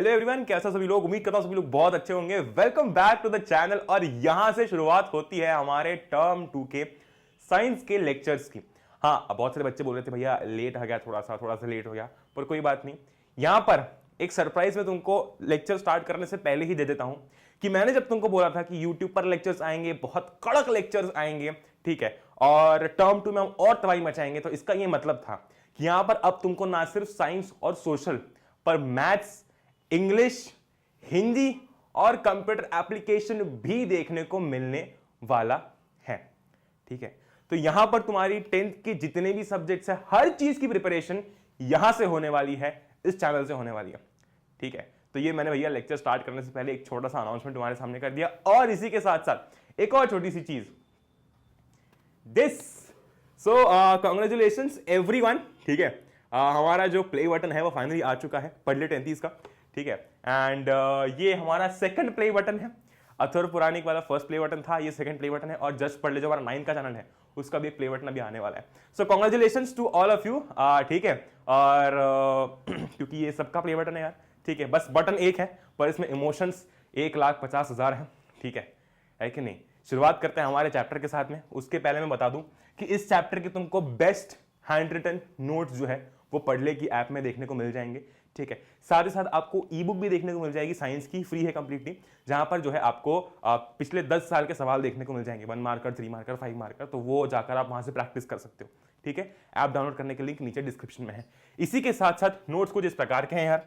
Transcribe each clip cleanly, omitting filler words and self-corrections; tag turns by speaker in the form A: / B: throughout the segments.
A: Hello everyone, कैसा सभी लोग। उम्मीद करता हूं सभी लोग बहुत अच्छे होंगे। Welcome back to the channel. और यहां से शुरुआत होती है हमारे टर्म 2 के साइंस के लेक्चर्स की। हाँ, अब बहुत सारे बच्चे बोल रहे थे भैया लेट हो गया, थोड़ा सा लेट हो गया, पर कोई बात नहीं। यहां पर एक सरप्राइज में तुमको लेक्चर स्टार्ट करने से पहले ही दे देता हूं कि मैंने जब तुमको बोला था कि यूट्यूब पर लेक्चर्स आएंगे, बहुत कड़क लेक्चर्स आएंगे, ठीक है, और टर्म 2 में हम और तबाही मचाएंगे, तो इसका यह मतलब था कि यहां पर अब तुमको ना सिर्फ साइंस और सोशल पर मैथ्स, इंग्लिश, हिंदी और कंप्यूटर एप्लीकेशन भी देखने को मिलने वाला है। ठीक है, तो यहां पर तुम्हारी 10th के जितने भी सब्जेक्ट्स है, हर चीज की प्रिपरेशन यहां से होने वाली है, इस चैनल से होने वाली है। ठीक है, तो ये मैंने भैया लेक्चर स्टार्ट करने से पहले एक छोटा सा अनाउंसमेंट तुम्हारे सामने कर दिया। और इसी के साथ साथ एक और छोटी सी चीज, दिस सो कांग्रेचुलेशंस एवरीवन। ठीक है, हमारा जो प्ले बटन है वो फाइनली आ चुका है पढ़ ले 10th का। ठीक है, एंड ये हमारा सेकंड प्ले बटन है। अथर्व पुराणिक वाला फर्स्ट प्ले बटन था, ये सेकंड प्ले बटन है। और जस्ट पढ़ ले जो हमारा 9 का चैनल है उसका भी एक प्ले बटन अभी आने वाला है। So congratulations to all of you. ठीक है, और क्योंकि ये सबका प्ले बटन है यार, ठीक है, बस बटन एक है पर इसमें इमोशंस 1,50,000 है। ठीक है कि नहीं। शुरुआत करते हैं हमारे चैप्टर के साथ में। उसके पहले मैं बता दूं कि इस चैप्टर के तुमको बेस्ट हैंड रिटन नोट्स जो है वो पढ़ले की ऐप में देखने को मिल जाएंगे। ठीक है, साथ ही साथ आपको ई बुक भी देखने को मिल जाएगी, साइंस की, फ्री है कंप्लीटली, जहां पर जो है आपको पिछले 10 साल के सवाल देखने को मिल जाएंगे, 1 मार्कर, 3 मार्कर, 5 मार्कर। तो वो जाकर आप वहां से प्रैक्टिस कर सकते हो। ठीक है, ऐप डाउनलोड करने के लिंक नीचे डिस्क्रिप्शन में है। इसी के साथ साथ नोट्स कुछ इस प्रकार के हैं यार।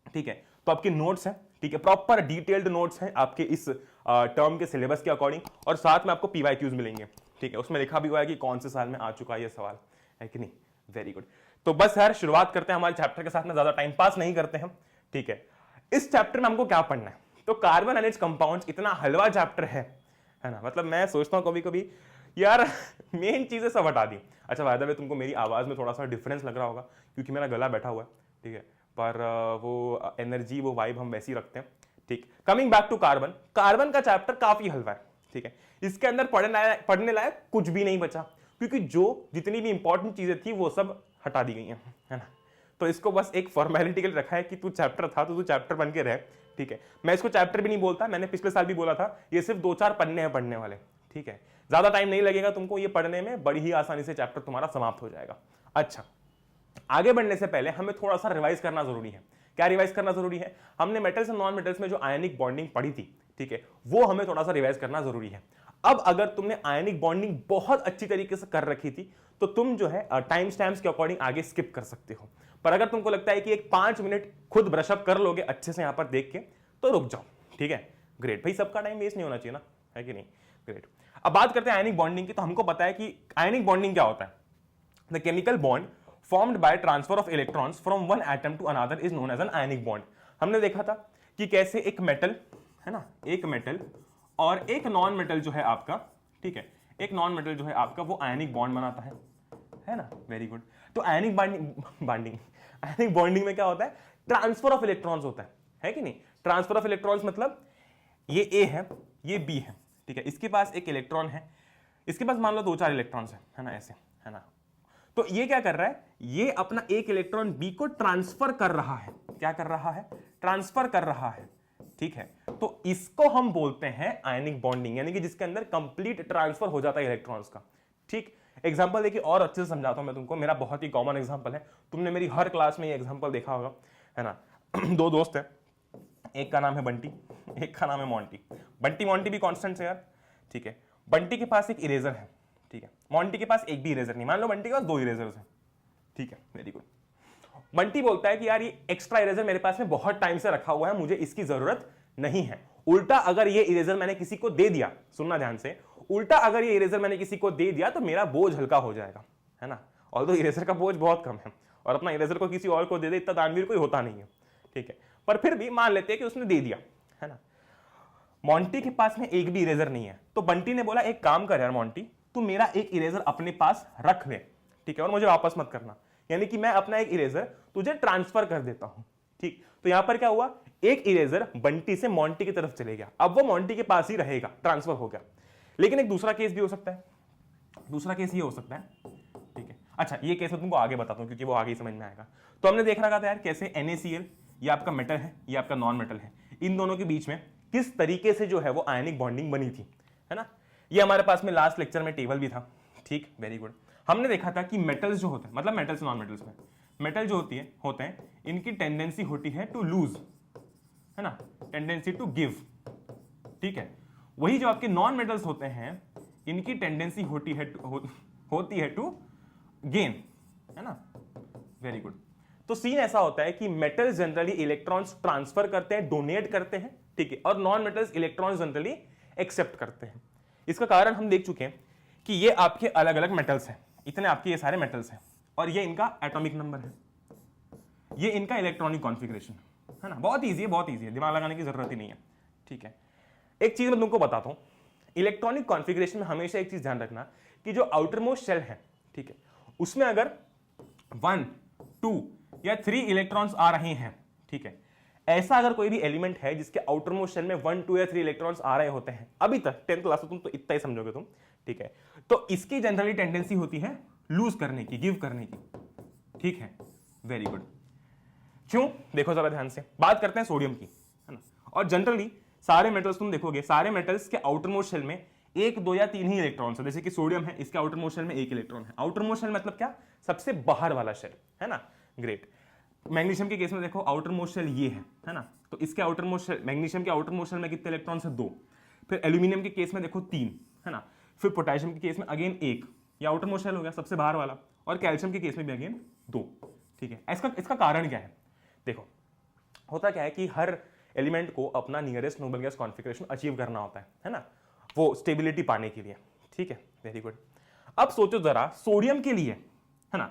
A: ठीक है, तो आपके नोट्स हैं, ठीक है, प्रॉपर डिटेल्ड नोट्स हैं आपके इस टर्म के सिलेबस के अकॉर्डिंग। और साथ में आपको पीवाईक्यूज मिलेंगे। ठीक है, उसमें लिखा भी हुआ है कि कौन से साल में आ चुका है ये सवाल, है कि नहीं। Very good. तो बस यार शुरुआत करते हैं हमारे चैप्टर के साथ में, ज्यादा टाइम पास नहीं करते हैं। ठीक है, इस चैप्टर में हमको क्या पढ़ना है, तो कार्बन एंड इट्स कंपाउंड्स इतना हलवा चैप्टर है ना। मतलब मैं सोचता हूं कभी कभी यार मेन चीजें सब हटा दी। अच्छा, वायदा में तुमको मेरी आवाज में थोड़ा सा डिफरेंस लग रहा होगा क्योंकि मेरा गला बैठा हुआ है। ठीक है, पर वो एनर्जी, वो वाइब हम वैसी रखते हैं। ठीक, coming back to carbon. Carbon का चैप्टर काफी हलवा है। ठीक है, इसके अंदर पढ़ने लायक कुछ भी नहीं बचा, क्योंकि जो जितनी भी इंपॉर्टेंट चीजें थी वो सब हटा दी गई हैं, है ना। तो इसको बस एक फॉर्मेलिटी के लिए रखा है कि तू चैप्टर था तो तू चैप्टर बन के रहे। ठीक है, मैं इसको चैप्टर भी नहीं बोलता, मैंने पिछले साल भी बोला था, ये सिर्फ 2-4 पन्ने हैं पढ़ने वाले। ठीक है, ज्यादा टाइम नहीं लगेगा तुमको ये पढ़ने में, बड़ी ही आसानी से चैप्टर तुम्हारा समाप्त हो जाएगा। अच्छा, आगे बढ़ने से पहले हमें थोड़ा सा रिवाइज करना जरूरी है। क्या रिवाइज करना जरूरी है? हमने मेटल्स और नॉन मेटल्स में जो आयनिक बॉन्डिंग पढ़ी थी, ठीक है, वो हमें थोड़ा सा रिवाइज करना जरूरी है। अब अगर तुमने आयनिक बॉन्डिंग बहुत अच्छी तरीके से कर रखी थी तो तुम जो है टाइम स्टैम्प्स के अकॉर्डिंग आगे स्किप कर सकते हो। पर अगर तुमको लगता है कि एक 5 मिनट खुद ब्रशअप कर लोगे अच्छे से यहां पर देख के, तो रुक जाओ। ठीक है, ग्रेट भाई, सबका टाइम वेस्ट नहीं होना चाहिए ना, है कि नहीं। ग्रेट। अब बात करते हैं आयनिक बॉन्डिंग की। तो हमको पता है कि आयनिक बॉन्डिंग क्या होता है। The chemical bond formed by transfer of electrons from one atom to another is known as an ionic bond। हमने देखा था कि कैसे एक मेटल, है ना, एक मेटल और एक नॉन मेटल जो है आपका, ठीक है, एक नॉन मेटल जो है आपका वो आयनिक बॉन्ड बनाता है ना। Very good. तो आयनिक आयनिक बॉन्डिंग में क्या होता है? ट्रांसफर ऑफ इलेक्ट्रॉन्स होता है कि नहीं। ट्रांसफर ऑफ इलेक्ट्रॉन्स मतलब ये ए है, ये बी है, ठीक है, इसके पास एक इलेक्ट्रॉन है, इसके पास मान लो 2-4 इलेक्ट्रॉन्स है ना, ऐसे, है ना। तो ये क्या कर रहा है? ये अपना एक इलेक्ट्रॉन बी को ट्रांसफर कर रहा है। क्या कर रहा है? ट्रांसफर कर रहा है। ठीक है, तो इसको हम बोलते हैं आयनिक बॉन्डिंग, यानी कि जिसके अंदर कंप्लीट ट्रांसफर हो जाता है इलेक्ट्रॉन्स का। ठीक, एग्जांपल देखिए और अच्छे से समझाता हूं मैं तुमको। मेरा बहुत ही कॉमन एग्जांपल है, तुमने मेरी हर क्लास में ये एग्जांपल देखा होगा, है ना। 2 दोस्त है, एक का नाम है बंटी, एक का नाम है मोंटी। बंटी मोंटी भी कॉन्स्टेंट है यार। ठीक है, बंटी के पास एक इरेजर है, ठीक है, मोंटी के पास एक भी इरेजर नहीं। मान लो बंटी के पास 2 इरेजर्स हैं। ठीक है, वेरी गुड। बंटी बोलता है कि यार ये एक्स्ट्रा इरेजर मेरे पास में बहुत टाइम से रखा हुआ है, मुझे इसकी जरूरत नहीं है। उल्टा अगर ये इरेजर मैंने किसी को दे दिया, सुनना ध्यान से, उल्टा अगर ये इरेजर मैंने किसी को दे दिया तो मेरा बोझ हल्का हो जाएगा, है ना। ऑल्दो इरेजर का बोझ बहुत कम है और अपना इरेजर को किसी और को दे दे इतना दानवीर कोई होता नहीं है। ठीक है, पर फिर भी मान लेते हैं कि उसने दे दिया, है ना। मोंटी के पास में एक भी इरेजर नहीं है, तो बंटी ने बोला एक काम कर यार मोंटी, तू मेरा एक इरेजर अपने पास रख ले, ठीक है, और मुझे वापस मत करना। यानी कि मैं अपना एक इरेजर तुझे ट्रांसफर कर देता हूं। ठीक, तो यहां पर क्या हुआ? एक इरेजर बंटी से मोंटी की तरफ चले गया, अब वो मोंटी के पास ही रहेगा, ट्रांसफर हो गया। लेकिन एक दूसरा केस भी हो सकता है, दूसरा केस ये हो सकता है, ठीक है। अच्छा, ये केस मैं तुमको आगे बताता हूं क्योंकि वो आगे ही समझ में आएगा। तो हमने देख रखा था यार कैसे NaCl ये आपका मेटल है, ये आपका नॉन मेटल है, इन दोनों के बीच में किस तरीके से जो है वो आयनिक बॉन्डिंग बनी थी, है ना। ये हमारे पास में लास्ट लेक्चर में टेबल भी था, ठीक, वेरी गुड। हमने देखा था कि मेटल्स जो होते हैं, मतलब मेटल्स नॉन मेटल्स में मेटल जो होते हैं इनकी टेंडेंसी होती है टू लूज, है ना, टेंडेंसी टू गिव, ठीक है। वही जो आपके नॉन मेटल्स होते हैं इनकी टेंडेंसी होती है टू गेन, है ना, वेरी गुड। तो सीन ऐसा होता है कि मेटल्स जनरली इलेक्ट्रॉन्स ट्रांसफर करते हैं, डोनेट करते हैं, ठीक है, और non metals electrons generally accept करते हैं। इसका कारण हम देख चुके हैं कि ये आपके अलग अलग मेटल्स हैं, इतने आपके ये सारे मेटल्स हैं, और ये इनका एटॉमिक नंबर है, ये इनका इलेक्ट्रॉनिक कॉन्फ़िगरेशन है ना। बहुत ईजी है, बहुत ईजी है, दिमाग लगाने की जरूरत ही नहीं है, ठीक है। एक चीज मैं तुमको बताता हूं, इलेक्ट्रॉनिक कॉन्फ़िगरेशन में हमेशा एक चीज ध्यान रखना कि जो आउटर मोस्ट शेल है, ठीक है, उसमें अगर 1, 2 या 3 इलेक्ट्रॉन्स आ रहे हैं, ठीक है, ऐसा अगर कोई भी एलिमेंट है जिसके आउटर मोस्ट शेल में 1, 2 या 3 इलेक्ट्रॉन्स आ रहे होते हैं, अभी तक 10th क्लास में तुम तो इतना ही समझोगे तुम, ठीक है, तो इसकी जनरली टेंडेंसी होती है लूज करने की, गिव करने की, ठीक है, वेरी गुड। क्यों, देखो जरा ध्यान से, बात करते हैं सोडियम की, है ना। और जनरली सारे मेटल्स तुम देखोगे, सारे मेटल्स के आउटर मोस्ट शेल में 1, 2 या 3 ही इलेक्ट्रॉन्स है। जैसे कि सोडियम है, इसके आउटर मोस्ट शेल में 1 इलेक्ट्रॉन है। आउटर मोस्ट शेल मतलब क्या, सबसे बाहर वाला शेल, है ना, ग्रेट। मैग्नीशियम के केस में देखो आउटर मोस्ट शेल ये है ना, तो इसके आउटर मोस्ट शेल, मैग्नीशियम के आउटर मोस्ट शेल में कितने इलेक्ट्रॉन्स है, 2। फिर एल्यूमिनियम के केस में देखो 3, है ना। फिर पोटेशियम के केस में अगेन 1, ये आउटर मोस्ट शेल हो गया सबसे बाहर वाला, और कैल्शियम के केस में भी अगेन 2, ठीक है। इसका कारण क्या है, देखो होता क्या है कि हर एलिमेंट को अपना nearest noble gas configuration achieve करना होता है ना, वो स्टेबिलिटी पाने के लिए, ठीक है, वेरी गुड। अब सोचो जरा सोडियम के लिए, है ना,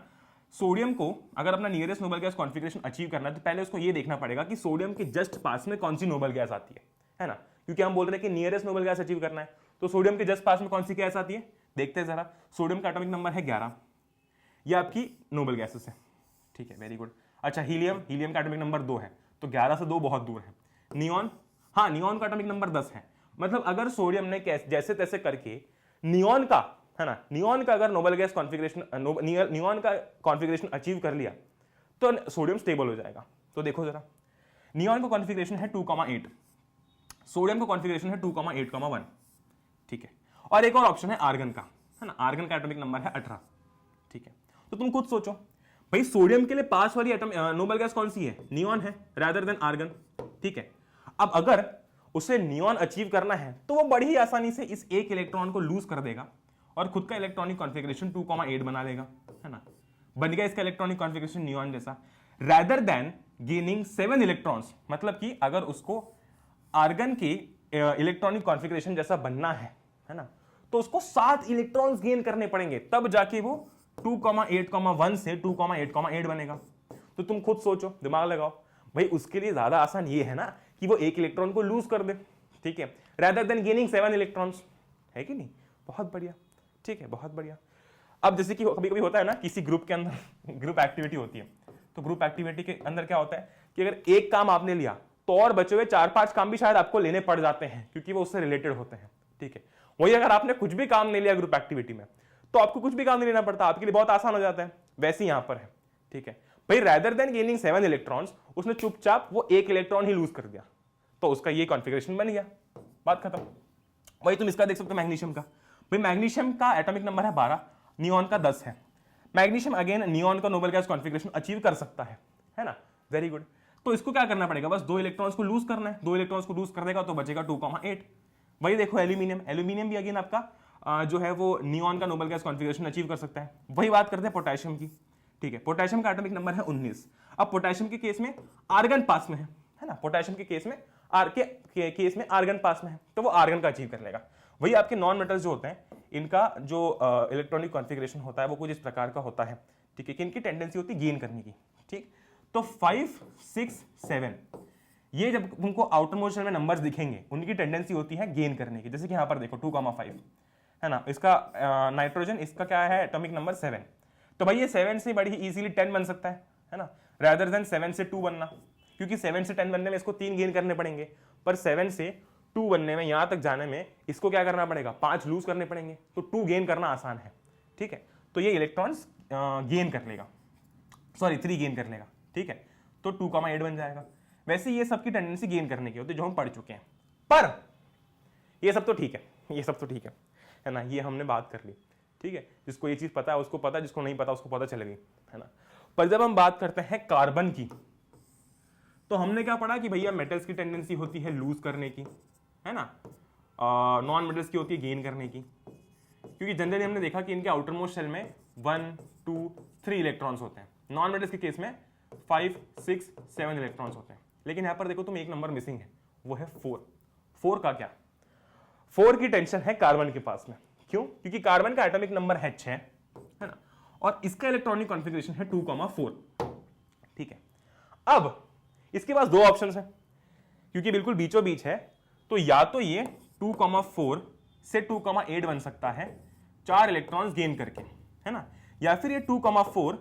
A: सोडियम को अगर अपना nearest noble gas configuration achieve करना है तो पहले उसको ये देखना पड़ेगा कि सोडियम के जस्ट पास में कौन सी नोबल गैस आती है ना, क्योंकि हम बोल रहे हैं कि नियरेस्ट नोबल गैस अचीव करना है, तो सोडियम के जस्ट पास में कौन सी गैस आती है, देखते हैं जरा। सोडियम का एटॉमिक नंबर है 11, ये आपकी नोबल गैसेस है, ठीक है, वेरी गुड। अच्छा, हीलियम का एटॉमिक नंबर 2 है, तो 11 से 2 बहुत दूर है। नियॉन, हाँ, नियॉन का एटॉमिक नंबर 10 है। मतलब अगर सोडियम ने जैसे तैसे करके नियॉन का, है ना, नियॉन का अगर नोबल गैस कॉन्फ़िगरेशन, नियॉन का कॉन्फ़िगरेशन अचीव कर लिया तो सोडियम स्टेबल हो जाएगा। तो देखो जरा, नियॉन का कॉन्फ़िगरेशन है 2,8, सोडियम का कॉन्फ़िगरेशन है 2,8,1, ठीक है। और एक और ऑप्शन है आर्गन का, है ना, आर्गन का एटॉमिक नंबर है 18, ठीक है। तो तुम खुद सोचो भाई, सोडियम के लिए पास वाली नोबल गैस कौन सी है, नियॉन है, रादर देन आर्गन, ठीक है। अब अगर उसे नियॉन अचीव करना है तो वो बड़ी ही आसानी से इस एक इलेक्ट्रॉन को लूज कर देगा और खुद का इलेक्ट्रॉनिक कॉन्फ़िगरेशन 2,8 बना लेगा, है ना, बन गया इसका इलेक्ट्रॉनिक कॉन्फ़िगरेशन नियॉन जैसा, रादर देन गेनिंग 7 इलेक्ट्रॉन्स। मतलब कि अगर उसको आर्गन के इलेक्ट्रॉनिक कॉन्फ़िगरेशन जैसा बनना है ना, तो उसको 7 इलेक्ट्रॉन्स गेन करने पड़ेंगे, तब जाके वो 2,8,1 से 2,8,8 बनेगा। तो तुम खुद सोचो, दिमाग लगाओ भाई, उसके लिए ज्यादा आसान ये है ना कि वो एक इलेक्ट्रॉन को लूज कर दे, ठीक है, रादर देन गेनिंग 7 इलेक्ट्रॉन्स, है कि नहीं, बहुत बढ़िया, ठीक है, बहुत बढ़िया। अब जैसे कि कभी कभी होता है ना, किसी ग्रुप के अंदर ग्रुप एक्टिविटी होती है, तो ग्रुप एक्टिविटी के अंदर क्या होता है कि अगर एक काम आपने लिया तो और बचे हुए 4-5 काम भी शायद आपको लेने पड़ जाते हैं, क्योंकि वो उससे रिलेटेड होते हैं, ठीक है। वही अगर आपने कुछ भी काम नहीं लिया ग्रुप एक्टिविटी में तो आपको कुछ भी काम नहीं लेना पड़ता, आपके लिए बहुत आसान हो जाता है। वैसे यहां पर है, ठीक है भाई, रादर देन गेनिंग 7 इलेक्ट्रॉन्स, उसने चुपचाप वो 1 इलेक्ट्रॉन ही लूज कर दिया, तो उसका ये कॉन्फ़िगरेशन बन गया, बात खत्म। वही तुम इसका देख सकते हो मैग्नीशियम का, भाई मैग्नीशियम का एटॉमिक नंबर है 12, नियॉन का 10 है। मैग्नीशियम अगेन नियॉन का नोबल गैस कॉन्फ़िगरेशन अचीव कर सकता है ना, वेरी गुड। तो इसको क्या करना पड़ेगा, बस 2 इलेक्ट्रॉन्स को लूज करना है, 2 इलेक्ट्रॉन्स को लूज कर देगा तो बचेगा 2,8। वही देखो एल्यूमिनियम भी अगेन आपका जो है वो नियॉन का नोबल गैस कॉन्फ़िगरेशन अचीव कर सकता है। वही बात करते हैं पोटेशियम की, ठीक है, पोटेशियम का एटॉमिक नंबर है 19। अब पोटेशियम के केस में आर्गन पास में है ना, पोटेशियम के केस में केस में आर्गन पास में है, तो वो आर्गन का अचीव कर लेगा। वही आपके नॉन मेटल्स जो होते हैं, इनका जो इलेक्ट्रॉनिक कॉन्फ़िगरेशन होता है वो कुछ इस प्रकार का होता है, ठीक है, कि इनकी टेंडेंसी होती है गेन करने की, ठीक। तो 5, 6, 7 ये जब उनको आउटर मोस्ट शेल में नंबर्स दिखेंगे, उनकी टेंडेंसी होती है गेन करने की। जैसे कि यहां पर देखो 2,5 है ना, इसका नाइट्रोजन, इसका क्या है एटॉमिक नंबर 7, तो भाई ये 7 से बड़ी इजीली 10 बन सकता है ना, रादर देन 7 से 2 बनना, क्योंकि 7 से 10 बनने में इसको 3 गेन करने पड़ेंगे, पर 7 से 2 बनने में, यहां तक जाने में इसको क्या करना पड़ेगा, 5 लूज करने पड़ेंगे, तो 2 गेन करना आसान है, ठीक है। तो ये इलेक्ट्रॉन्स गेन कर लेगा, सॉरी 3 गेन कर लेगा, ठीक है, तो 2,8 बन जाएगा। वैसे ये सबकी टेंडेंसी गेन करने की होती है जो हम पढ़ चुके हैं। पर ये सब तो ठीक है, ये सब तो ठीक है ना, ये हमने बात कर ली, ठीक है। जिसको ये चीज पता है उसको पता, जिसको नहीं पता उसको पता चलेगी, है ना। पर जब हम बात करते हैं कार्बन की, तो हमने क्या पढ़ा कि भैया मेटल्स की टेंडेंसी होती है लूज करने की, है ना, नॉन मेटल्स की होती है गेन करने की, क्योंकि जनरली हमने देखा कि इनके आउटर मोस्ट शेल में 1 2 3 इलेक्ट्रॉन्स होते हैं, नॉन मेटल्स के केस में 5 6 7 इलेक्ट्रॉन्स होते हैं। लेकिन यहां पर देखो तुम एक नंबर मिसिंग है, वो है 4। 4 का क्या, 4 की टेंशन है कार्बन के पास में। क्यों? क्योंकि कार्बन का एटॉमिक नंबर है 6, है ना, और इसका इलेक्ट्रॉनिक कॉन्फ़िगरेशन है 2,4, ठीक है। अब इसके पास दो ऑप्शंस हैं, क्योंकि बिल्कुल बीचों बीच है, तो या तो ये 2,4 से 2,8 बन सकता है 4 इलेक्ट्रॉन्स गेन करके, है ना, या फिर ये 2,4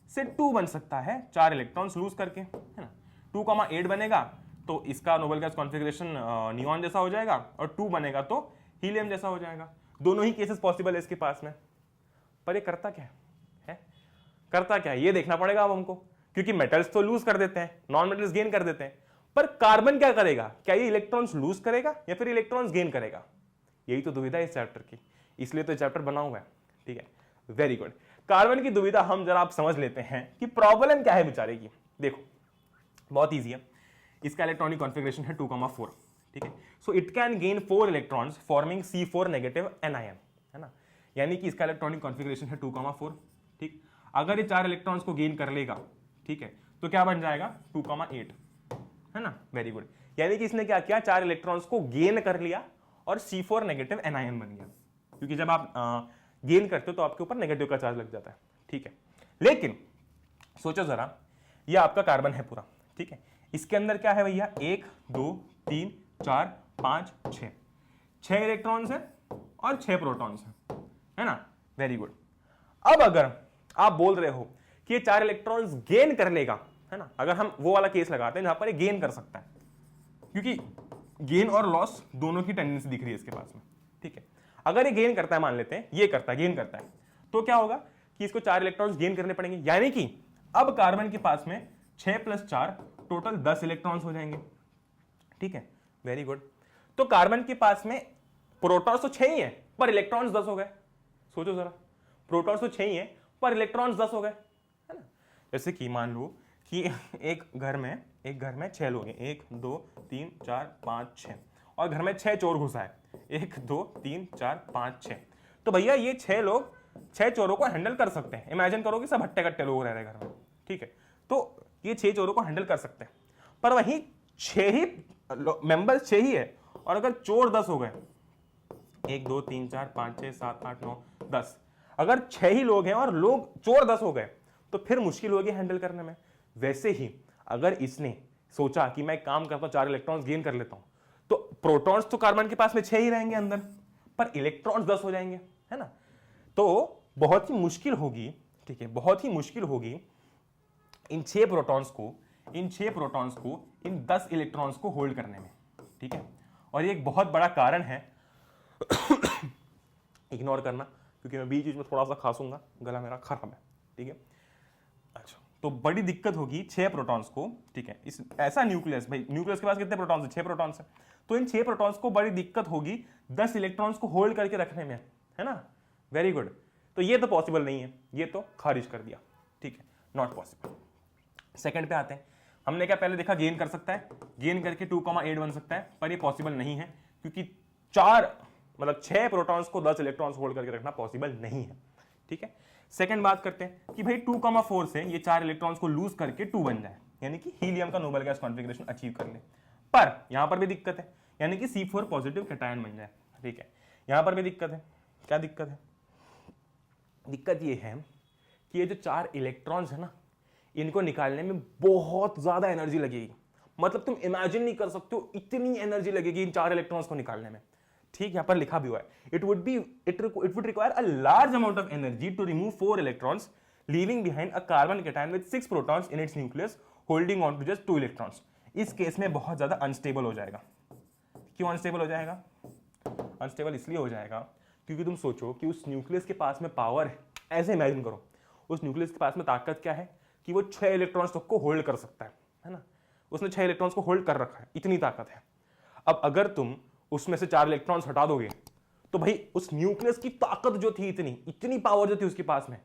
A: से 2 बन सकता है 4 इलेक्ट्रॉन्स लूज करके, है ना। 2,8 बनेगा तो इसका नोबेल गैस कॉन्फ़िगरेशन नियॉन जैसा हो जाएगा, और 2 बनेगा तो हीलियम जैसा हो जाएगा। दोनों ही केसेस पॉसिबल है इसके पास में। पर ये करता क्या है, करता क्या है ये देखना पड़ेगा अब हमको, क्योंकि मेटल्स तो लूज कर देते हैं, नॉन मेटल्स गेन कर देते हैं, पर कार्बन क्या करेगा? क्या ये इलेक्ट्रॉन्स लूज करेगा या फिर इलेक्ट्रॉन्स गेन करेगा? यही तो दुविधा है इस चैप्टर की, इसलिए तो चैप्टर बना हुआ है, ठीक है। Very good. कार्बन की दुविधा हम जरा आप समझ लेते हैं कि प्रॉब्लम क्या है बेचारे की। देखो बहुत ईजी है, इसका इलेक्ट्रॉनिक कॉन्फ़िगरेशन है 2,4, ठीक है। So it can gain 4 electrons forming C4 negative anion, है ना, यानी कि इसका इलेक्ट्रॉनिक कॉन्फ़िगरेशन है 2,4, ठीक। अगर ये 4 इलेक्ट्रॉन्स को गेन कर लेगा, ठीक है, तो क्या बन जाएगा 2,8, है ना। वेरी गुड, यानी कि इसने क्या किया, 4 इलेक्ट्रॉन्स को गेन कर लिया और C4 नेगेटिव एनायन बन गया, क्योंकि जब आप गेन करते हो तो आपके ऊपर नेगेटिव का चार्ज लग जाता है, ठीक है। लेकिन सोचो जरा, ये आपका कार्बन है पूरा, ठीक है, इसके अंदर क्या है भैया, 1 2 3 4 5 6 6 इलेक्ट्रॉन्स है और 6 प्रोटॉन्स है ना। Very good. अब अगर आप बोल रहे हो कि ये 4 इलेक्ट्रॉन्स गेन कर लेगा, है ना, अगर हम वो वाला केस लगाते हैं जहां पर ये गेन कर सकता है, क्योंकि गेन और लॉस दोनों की टेंडेंसी दिख रही है इसके पास में, ठीक है। अगर ये गेन करता है, मान लेते हैं ये करता है, गेन करता है, तो क्या होगा कि इसको 4 इलेक्ट्रॉन्स गेन करने पड़ेंगे, यानी कि अब कार्बन के पास में 6 + 4 टोटल 10 इलेक्ट्रॉन्स हो जाएंगे, ठीक है। Very good. तो कार्बन के पास में प्रोटॉन्स तो 6 ही है पर इलेक्ट्रॉन्स 10 हो गए। सोचो जरा, प्रोटॉन्स तो 6 ही है पर इलेक्ट्रॉन्स 10 हो गए, है ना। जैसे कि मान लो कि एक घर में 6 लोग हैं, 1 2 3 4 5 6, और घर में 6 चोर घुसा है, 1 2 3 4 5 6। तो भैया ये 6 लोग 6 चोरों को हैंडल कर सकते हैं। इमेजिन करो कि सब हट्टे कट्टे लोग रह रहे हैं घर में, ठीक है, तो ये 6 चोरों को हैंडल कर सकते हैं, पर वहीं 6 ही मेंबर्स 6 ही है, और अगर चोर 10 हो गए, 1 2 3 4 5 6 7 8 9 10, अगर 6 ही लोग हैं और लोग चोर 10 हो गए तो फिर मुश्किल होगी हैंडल करने में। वैसे ही अगर इसने सोचा कि मैं काम करता हूं 4 इलेक्ट्रॉन्स गेन कर लेता हूं, तो प्रोटॉन्स तो कार्बन के पास में 6 ही रहेंगे अंदर, पर इलेक्ट्रॉन्स 10 हो जाएंगे, है ना। तो बहुत ही मुश्किल होगी, ठीक है, बहुत ही मुश्किल होगी इन 6 प्रोटॉन्स को इन 10 इलेक्ट्रॉन्स को होल्ड करने में, ठीक है। और ये एक बहुत बड़ा कारण है इग्नोर करना, क्योंकि मैं बीच बीच में थोड़ा सा खांसूंगा, गला मेरा खराब है, ठीक है। अच्छा, तो बड़ी दिक्कत होगी 6 प्रोटॉन्स को, ठीक है। इस ऐसा न्यूक्लियस, भाई न्यूक्लियस के पास कितने प्रोटॉन्स हैं? 6 प्रोटॉन्स हैं। तो इन 6 प्रोटॉन्स को बड़ी दिक्कत होगी 10 इलेक्ट्रॉन्स को होल्ड करके रखने में, है ना। Very good. तो ये तो पॉसिबल नहीं है, ये तो खारिज कर दिया, ठीक है, नॉट पॉसिबल। सेकंड पे आते हैं। हमने क्या पहले देखा, गेन कर सकता है, गेन करके 2,8 बन सकता है, पर ये पॉसिबल नहीं है, क्योंकि 6 प्रोटॉन्स को 10 इलेक्ट्रॉन्स होल्ड करके रखना पॉसिबल नहीं है, ठीक है। सेकंड बात करते हैं कि भाई 2,4 से ये 4 इलेक्ट्रॉन्स को लूज करके 2 बन जाए, यानी कि हीलियम का नोबेल गैस कॉन्फ़िगरेशन अचीव कर ले। पर यहां पर भी दिक्कत है, यानी कि C4 पॉजिटिव कैटायन बन जाए, ठीक है। यहां पर भी दिक्कत है। क्या दिक्कत है? दिक्कत ये है कि ये जो 4 इलेक्ट्रॉन्स है ना, इनको निकालने में बहुत ज्यादा एनर्जी लगेगी। मतलब तुम इमेजिन नहीं कर सकते हो इतनी एनर्जी लगेगी इन 4 इलेक्ट्रॉन्स को निकालने में, ठीक। यहां पर लिखा भी हुआ है, it would require a large amount of energy to remove 4 electrons leaving behind a carbon cation with 6 protons in its nucleus holding on to just 2 electrons. इस केस में बहुत ज्यादा अनस्टेबल हो जाएगा। क्यों अनस्टेबल हो जाएगा? अनस्टेबल इसलिए हो जाएगा क्योंकि तुम सोचो कि उस न्यूक्लियस के पास में पावर है, ऐसे इमेजिन करो, उस न्यूक्लियस के पास में ताकत क्या है कि वो 6 इलेक्ट्रॉन्स तक को होल्ड कर सकता है ना। उसने 6 इलेक्ट्रॉन्स को होल्ड कर रखा है, इतनी ताकत है। अब अगर तुम उसमें से 4 इलेक्ट्रॉन्स हटा दोगे तो भाई उस न्यूक्लियस की ताकत जो थी, इतनी पावर जो थी उसके पास में,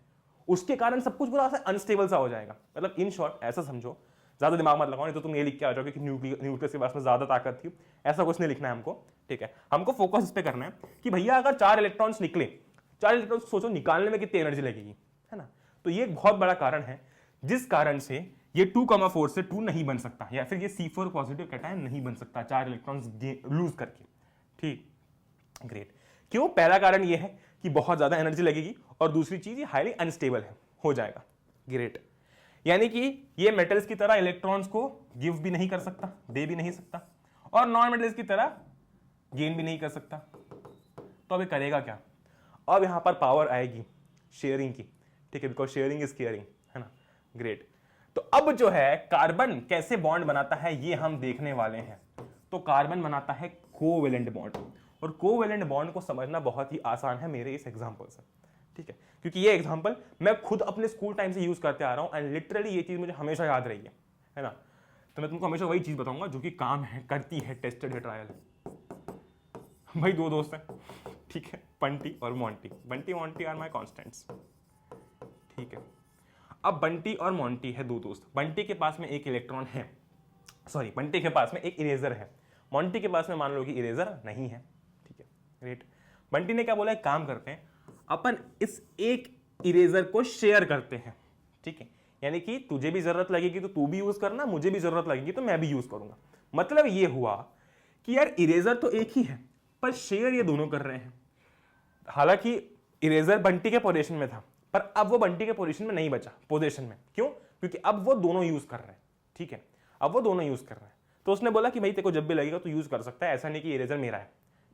A: उसके कारण सब कुछ पूरा अनस्टेबल सा हो जाएगा। मतलब इन शॉर्ट ऐसा समझो, ज्यादा दिमाग मत लगाओ, नहीं तो तुम ये लिख के आ जाओगे कि न्यूक्लियस के पास में ज्यादा ताकत थी, ऐसा कुछ नहीं लिखना है हमको, ठीक है। हमको फोकस इस पे करना है कि भैया अगर 4 इलेक्ट्रॉन्स निकले, 4 इलेक्ट्रॉन्स सोचो निकालने में कितनी एनर्जी लगेगी, है ना। तो ये एक बहुत बड़ा कारण है जिस कारण से ये 2,4 से 2 नहीं बन सकता, या फिर ये C4 पॉजिटिव कैटायन नहीं बन सकता 4 इलेक्ट्रॉन्स लूज करके, ठीक, ग्रेट। क्यों? पहला कारण ये है कि बहुत ज्यादा एनर्जी लगेगी, और दूसरी चीज ये हाईली अनस्टेबल है, हो जाएगा, ग्रेट। यानी कि ये मेटल्स की तरह इलेक्ट्रॉन्स को गिव भी नहीं कर सकता, दे भी नहीं सकता, और नॉन मेटल्स की तरह गेन भी नहीं कर सकता। तो अब ये करेगा क्या? अब यहां पर पावर आएगी शेयरिंग की, ठीक है, बिकॉज शेयरिंग इज केयरिंग, है ना, ग्रेट। तो अब जो है कार्बन कैसे बॉन्ड बनाता है ये हम देखने वाले हैं। तो कार्बन बनाता है कोवेलेंट बॉन्ड, और कोवेलेंट बॉन्ड को समझना बहुत ही आसान है मेरे इस एग्जांपल से, ठीक है, क्योंकि ये एग्जांपल मैं खुद अपने स्कूल टाइम से यूज करते आ रहा हूं, एंड लिटरली ये चीज मुझे हमेशा याद रही है ना। तो मैं तुमको हमेशा वही चीज बताऊंगा जो कि काम है, करती है, टेस्टेड है, ट्रायल है। भाई 2 दोस्त हैं, ठीक है, बंटी और Monty. Bunty Monty are my constants, ठीक है। अब बंटी और मोंटी है 2 दोस्त। बंटी के पास में एक इलेक्ट्रॉन है, सॉरी, बंटी के पास में एक इरेजर है, मोंटी के पास में मान लो कि इरेजर नहीं है, ठीक है, ग्रेट। बंटी ने क्या बोला, एक काम करते हैं, अपन इस एक इरेजर को शेयर करते हैं, ठीक है, यानी कि तुझे भी जरूरत लगेगी तो तू भी यूज करना, मुझे भी जरूरत लगेगी तो मैं भी यूज करूंगा। मतलब ये हुआ कि यार इरेजर तो एक ही है, पर शेयर ये दोनों कर रहे हैं। हालांकि इरेजर बंटी के पोजीशन में था, पर अब वो बंटी के पोजीशन में नहीं बचा, पोजीशन में। क्यों? क्योंकि अब वो दोनों यूज कर रहे हैं, ठीक है, अब वो दोनों यूज कर रहे हैं। तो उसने बोला कि भाई तेरे को जब भी लगेगा तो यूज कर सकता है, ऐसा नहीं कि इरेजर मेरा है,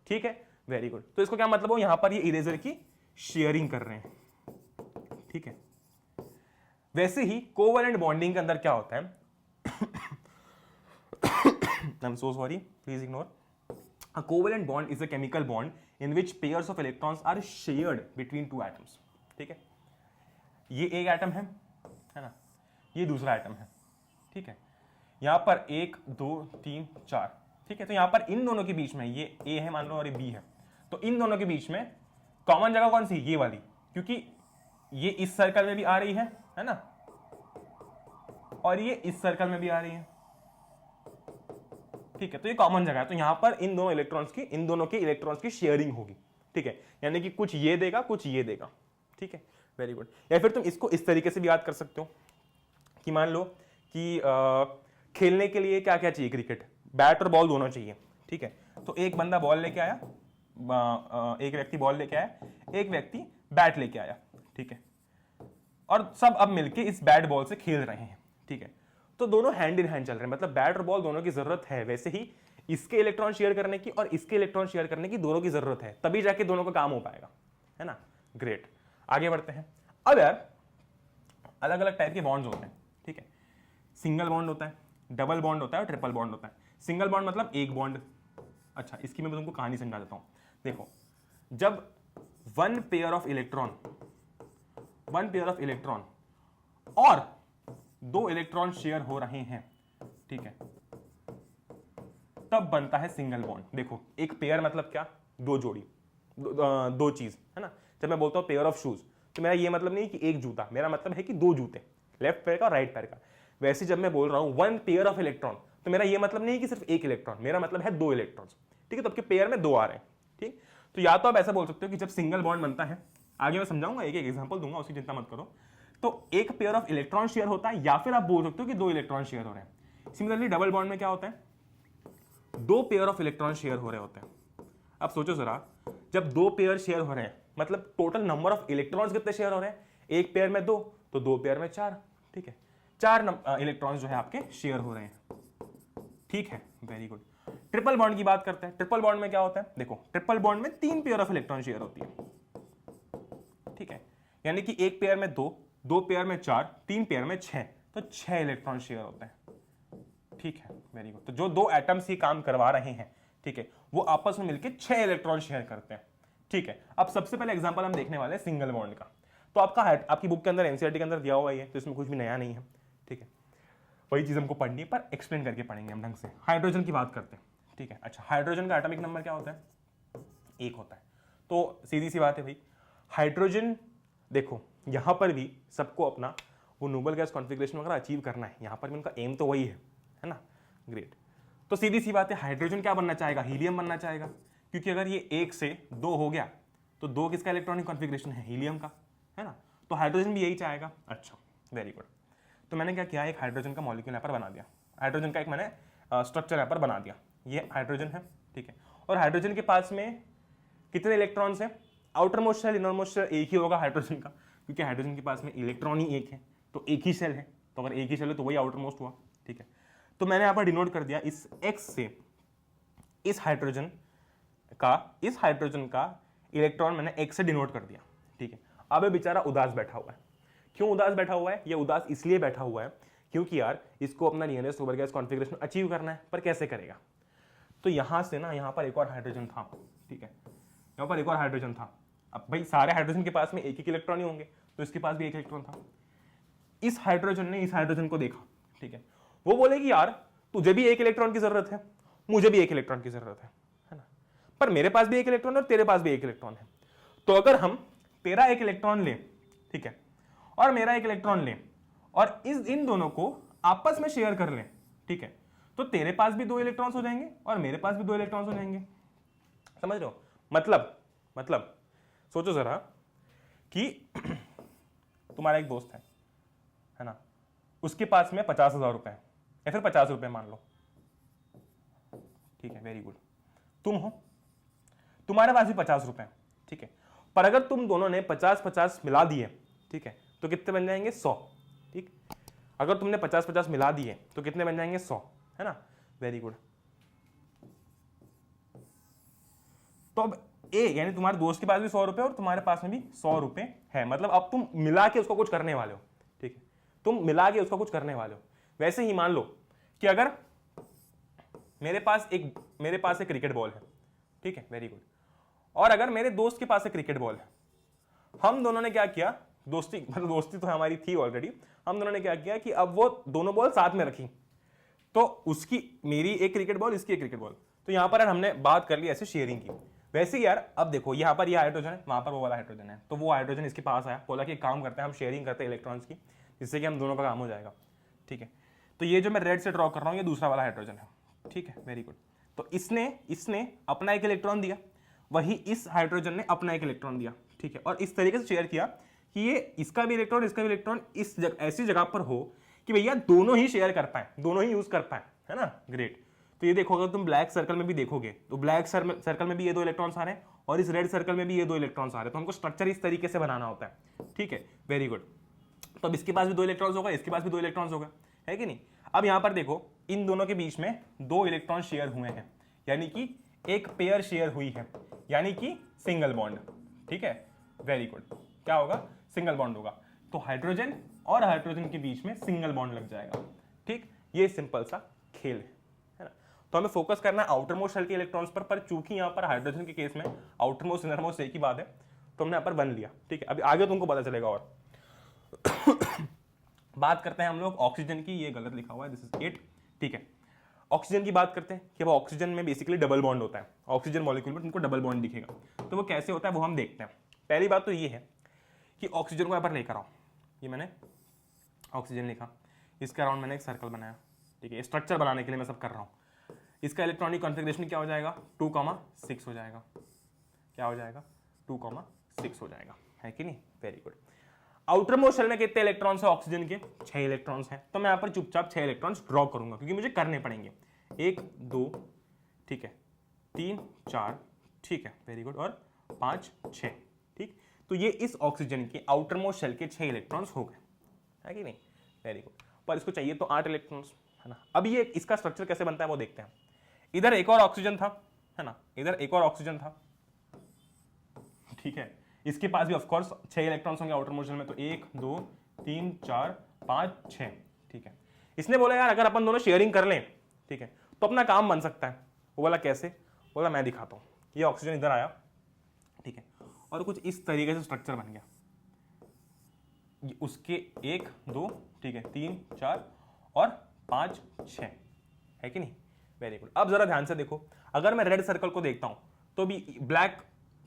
A: ठीक है, वेरी गुड। तो इसको क्या मतलब हो, यहां पर ये इरेजर की शेयरिंग कर रहे हैं, ठीक है। वैसे ही कोवेलेंट बॉन्डिंग के अंदर क्या होता है, I am so sorry, please ignore. A covalent bond is a chemical bond in which pairs of electrons are shared between 2 atoms, ठीक है। ये एक एटम है ना, ये दूसरा एटम है, ठीक है। यहां पर 1 2 3 4, ठीक है। तो यहां पर इन दोनों के बीच में ये A है मान लो और ये B है, तो इन दोनों के बीच में कॉमन जगह कौन सी, ये वाली, क्योंकि ये इस सर्कल में भी आ रही है ना, और ये इस सर्कल में भी आ रही है, ठीक है। तो ये कॉमन जगह है, तो यहां पर इन दोनों के इलेक्ट्रॉन्स की शेयरिंग होगी, ठीक है, यानी कि कुछ ये देगा कुछ ये देगा, ठीक है, वेरी गुड। या फिर तुम इसको इस तरीके से भी याद कर सकते हो कि मान लो कि खेलने के लिए क्या क्या चाहिए, क्रिकेट, बैट और बॉल दोनों चाहिए, ठीक है। तो एक बंदा बॉल लेके आया, एक व्यक्ति बॉल लेके आया, एक व्यक्ति बैट लेके आया, ठीक है, और सब अब मिलके इस बैट बॉल से खेल रहे हैं, ठीक है। तो दोनों हैंड इन हैंड चल रहे हैं, मतलब बैट और बॉल दोनों की जरूरत है। वैसे ही इसके इलेक्ट्रॉन शेयर करने की और इसके इलेक्ट्रॉन शेयर करने की दोनों की जरूरत है, तभी जाके दोनों का काम हो पाएगा, है ना, ग्रेट। आगे बढ़ते हैं। अब यार अलग अलग टाइप के बॉन्ड्स होते हैं, ठीक है। सिंगल बॉन्ड होता है, डबल बॉन्ड होता है और ट्रिपल बॉन्ड होता है। सिंगल बॉन्ड मतलब एक बॉन्ड, अच्छा इसकी मैं तुमको कहानी समझा देता हूं। देखो, जब वन पेयर ऑफ इलेक्ट्रॉन और 2 इलेक्ट्रॉन शेयर हो रहे हैं, ठीक है, तब बनता है सिंगल बॉन्ड। देखो, एक पेयर मतलब क्या, 2 जोड़ी, 2 चीज, है ना। जब मैं बोलता हूं पेयर ऑफ शूज, तो मेरा ये मतलब नहीं कि एक जूता, मेरा मतलब है कि 2 जूते, लेफ्ट पैर का और राइट पैर का। वैसे जब मैं बोल रहा हूं 1 पेयर ऑफ इलेक्ट्रॉन, तो मेरा ये मतलब नहीं कि सिर्फ एक इलेक्ट्रॉन, मेरा मतलब है 2 इलेक्ट्रॉन्स, ठीक है। तो आपके पेयर में 2 आ रहे हैं, ठीक। तो या तो आप ऐसा बोल सकते हो कि जब सिंगल बॉन्ड बनता है, आगे मैं समझाऊंगा, एक एक एग्जांपल दूंगा, उसकी चिंता मत करो। तो एक पेयर ऑफ इलेक्ट्रॉन शेयर होता है, या फिर आप बोल सकते हो कि 2 इलेक्ट्रॉन शेयर हो रहे हैं। सिमिलरली डबल बॉन्ड में क्या होता है, 2 पेयर ऑफ इलेक्ट्रॉन शेयर हो रहे होते हैं। अब सोचो जरा, जब 2 पेयर शेयर हो रहे हैं, मतलब टोटल नंबर ऑफ इलेक्ट्रॉन्स कितने शेयर हो रहे हैं, एक पेयर में 2, तो 2 पेयर में 4, ठीक है, 4 इलेक्ट्रॉन्स जो है आपके शेयर हो रहे हैं, ठीक है, वेरी गुड। ट्रिपल बॉन्ड की बात करते हैं। ट्रिपल बॉन्ड में क्या होता है, देखो, ट्रिपल बॉन्ड में 3 पेयर ऑफ इलेक्ट्रॉन शेयर होती है, ठीक है, यानी कि एक पेयर में 2, 2 पेयर में 4, 3 पेयर में 6, तो 6 इलेक्ट्रॉन शेयर होते हैं, ठीक है, वेरी गुड। तो जो 2 एटम्स ही काम करवा रहे हैं, ठीक है, वो आपस में मिलकर 6 इलेक्ट्रॉन शेयर करते हैं, ठीक है। अब सबसे पहले एग्जांपल हम देखने वाले हैं सिंगल बॉन्ड का। तो आपकी बुक के अंदर, एनसीईआरटी के अंदर दिया हुआ है, तो इसमें कुछ भी नया नहीं है, ठीक है। वही चीज़ हमको पढ़नी है पर एक्सप्लेन करके पढ़ेंगे हम ढंग से। हाइड्रोजन की बात करते हैं, ठीक है। अच्छा, हाइड्रोजन का एटॉमिक नंबर क्या होता है? 1 होता है। तो सीधी सी बात है भाई, हाइड्रोजन देखो यहां पर भी सबको अपना वो नोबल गैस कॉन्फ़िगरेशन वगैरह अचीव करना है, यहां पर भी उनका एम तो वही है ना। ग्रेट। तो सीधी सी बात है, हाइड्रोजन क्या बनना चाहेगा? हीलियम बनना चाहेगा, क्योंकि अगर ये 1 से 2 हो गया तो 2 किसका इलेक्ट्रॉनिक कॉन्फ़िगरेशन है? हीलियम का, है ना। तो हाइड्रोजन भी यही चाहेगा। अच्छा, वेरी गुड। तो मैंने क्या किया, एक हाइड्रोजन का मॉलिक्यूल यहाँ पर बना दिया, हाइड्रोजन का एक मैंने स्ट्रक्चर यहाँ पर बना दिया। ये हाइड्रोजन है, ठीक है। और हाइड्रोजन के पास में कितने इलेक्ट्रॉन्स हैं? Outermost shell, innermost shell एक ही होगा हाइड्रोजन का, क्योंकि हाइड्रोजन के पास में इलेक्ट्रॉन ही एक है, तो एक ही शेल है। तो अगर एक ही शेल है तो वही आउटर मोस्ट हुआ, ठीक है। तो मैंने यहाँ पर डिनोट कर दिया इस x से इस हाइड्रोजन का इलेक्ट्रॉन मैंने x से डिनोट कर दिया, ठीक है। अब ये बेचारा उदास बैठा हुआ है। क्यों उदास बैठा हुआ है? ये उदास इसलिए बैठा हुआ है क्योंकि यार इसको अपना nearest noble gas configuration achieve करना है, पर कैसे करेगा? तो यहां से ना, यहां पर एक और हाइड्रोजन था, ठीक है, यहां पर एक और हाइड्रोजन था। अब भाई सारे हाइड्रोजन के पास में एक एक इलेक्ट्रॉन ही होंगे, तो इसके पास भी एक इलेक्ट्रॉन था। इस हाइड्रोजन ने इस हाइड्रोजन को देखा, ठीक है, वो बोले कि यार तुझे भी एक इलेक्ट्रॉन की जरूरत है, मुझे भी एक इलेक्ट्रॉन की जरूरत है ना, पर मेरे पास भी एक इलेक्ट्रॉन है और तेरे पास भी एक इलेक्ट्रॉन है। तो अगर हम तेरा एक इलेक्ट्रॉन ले, ठीक है, और मेरा एक इलेक्ट्रॉन ले, और इन दोनों को आपस में शेयर कर लें, ठीक है, तो तेरे पास भी 2 इलेक्ट्रॉन्स हो जाएंगे और मेरे पास भी 2 इलेक्ट्रॉन्स हो जाएंगे। समझ रहे हो? मतलब सोचो जरा कि तुम्हारा एक दोस्त है ना, उसके पास में 50,000 रुपए है, या फिर 50 रुपए मान लो, ठीक है, वेरी गुड। तुम हो, तुम्हारे पास भी 50 रुपए, ठीक है, पर अगर तुम दोनों ने 50-50 मिला दिए, ठीक है, तो कितने बन जाएंगे? 100, ठीक। अगर तुमने 50-50 मिला दिए तो कितने बन जाएंगे? 100, है ना, वेरी गुड। तो अब ए यानी तुम्हारे दोस्त के पास भी 100 रुपए और तुम्हारे पास में भी 100 रुपए है, मतलब अब तुम मिला के उसको कुछ करने वाले हो, ठीक है, तुम मिला के उसको कुछ करने वाले हो। वैसे ही मान लो कि अगर मेरे पास एक क्रिकेट बॉल है, ठीक है, वेरी गुड, और अगर मेरे दोस्त के पास एक क्रिकेट बॉल है, हम दोनों ने क्या किया, दोस्ती तो हमारी थी ऑलरेडी, हम दोनों ने क्या किया कि अब वो दोनों बॉल साथ में रखी, तो उसकी मेरी एक क्रिकेट बॉल, इसकी एक क्रिकेट बॉल, तो यहां पर हमने बात कर ली ऐसे शेयरिंग की। वैसे यार अब देखो यहां पर ये हाइड्रोजन है, वहां पर वो वाला हाइड्रोजन है, तो वो हाइड्रोजन इसके पास आया, बोला कि एक काम करते हैं हम शेयरिंग करते हैं इलेक्ट्रॉन्स की, जिससे कि हम दोनों का काम हो जाएगा, ठीक है। तो ये जो मैं रेड से ड्रॉ कर रहा हूं ये दूसरा वाला हाइड्रोजन है, ठीक है, वेरी गुड। तो इसने अपना एक इलेक्ट्रॉन दिया, वही इस हाइड्रोजन ने अपना एक इलेक्ट्रॉन दिया, ठीक है, और इस तरीके से शेयर किया कि ये इसका भी इलेक्ट्रॉन ऐसी जगह पर हो कि भैया दोनों ही शेयर कर पाए, दोनों ही यूज कर पाए, है ना। ग्रेट। तो ये देखो अगर तुम ब्लैक सर्कल में भी देखोगे तो ब्लैक सर्कल में भी ये 2 इलेक्ट्रॉन्स आ रहे हैं और इस रेड सर्कल में भी ये 2 इलेक्ट्रॉन्स आ रहे हैं, तो हमको स्ट्रक्चर इस तरीके से बनाना होता है, ठीक है, वेरी गुड। तो अब इसके पास भी 2 इलेक्ट्रॉन्स होगा, इसके पास भी 2 इलेक्ट्रॉन्स होगा, है कि नहीं। अब यहां पर देखो इन दोनों के बीच में 2 इलेक्ट्रॉन शेयर हुए हैं, यानी कि एक पेयर शेयर हुई है, यानी कि सिंगल बॉन्ड, ठीक है, वेरी गुड। क्या होगा? सिंगल बॉन्ड होगा। तो हाइड्रोजन और हाइड्रोजन के बीच में सिंगल बॉन्ड लग जाएगा, ठीक। ये सिंपल सा खेल है ना। तो हमें फोकस करना है आउटर मोस्ट शेल के इलेक्ट्रॉन्स पर चूंकि यहां पर हाइड्रोजन के केस में आउटर मोस्ट इनर मोस्ट एक ही बात है, तो हमने यहां पर बन लिया, ठीक है। अभी आगे तुमको पता चलेगा। और बात करते हैं हम लोग ऑक्सीजन की, ये गलत लिखा हुआ है, दिस इज 8, ठीक है। ऑक्सीजन की बात करते हैं कि वो ऑक्सीजन में बेसिकली डबल बॉन्ड होता है, ऑक्सीजन मॉलिक्यूल में तुमको डबल बॉन्ड दिखेगा, तो वो कैसे होता है वो हम देखते हैं। पहली बात तो ये है कि ऑक्सीजन को यहाँ पर लेकर आओ, ये मैंने ऑक्सीजन लिखा, इसके अराउंड मैंने एक सर्कल बनाया, ठीक है, स्ट्रक्चर बनाने के लिए मैं सब कर रहा हूँ। इसका इलेक्ट्रॉनिक कॉन्फ़िगरेशन क्या हो जाएगा? 2,6 हो जाएगा। क्या हो जाएगा? 2,6 हो जाएगा, है कि नहीं, very good. Outermost shell में कितने इलेक्ट्रॉन्स है ऑक्सीजन के? 6 इलेक्ट्रॉन्स हैं, तो मैं यहाँ पर चुपचाप 6 इलेक्ट्रॉन्स ड्रॉ करूंगा क्योंकि मुझे करने पड़ेंगे। 1 2 ठीक है, 3 4 ठीक है, वेरी गुड, और 5 6, ठीक। तो ये इस ऑक्सीजन के आउटर मोस्ट शेल के 6 इलेक्ट्रॉन्स हो गए, है कि नहीं, वेरी गुड। पर इसको चाहिए तो 8 इलेक्ट्रॉन्स, है ना। अब ये इसका स्ट्रक्चर कैसे बनता है वो देखते हैं। इधर एक और ऑक्सीजन था, है ना, इधर एक और ऑक्सीजन था, ठीक है। इसके पास भी ऑफ कोर्स 6 इलेक्ट्रॉन्स होंगे आउटर मोस्ट शेल में, तो 1 2 3 4 5 6, ठीक है। इसने बोला यार अगर अपन दोनों शेयरिंग कर लें, ठीक है, तो अपना काम बन सकता है। वो बोला कैसे? बोला मैं दिखाता हूं। ये ऑक्सीजन इधर आया, ठीक है, और कुछ इस तरीके से स्ट्रक्चर बन गया। उसके 1 2 ठीक है, 3 4 और 5 6 है कि नहीं? Very good. अब जरा ध्यान से देखो, अगर मैं रेड सर्कल को देखता हूं तो भी ब्लैक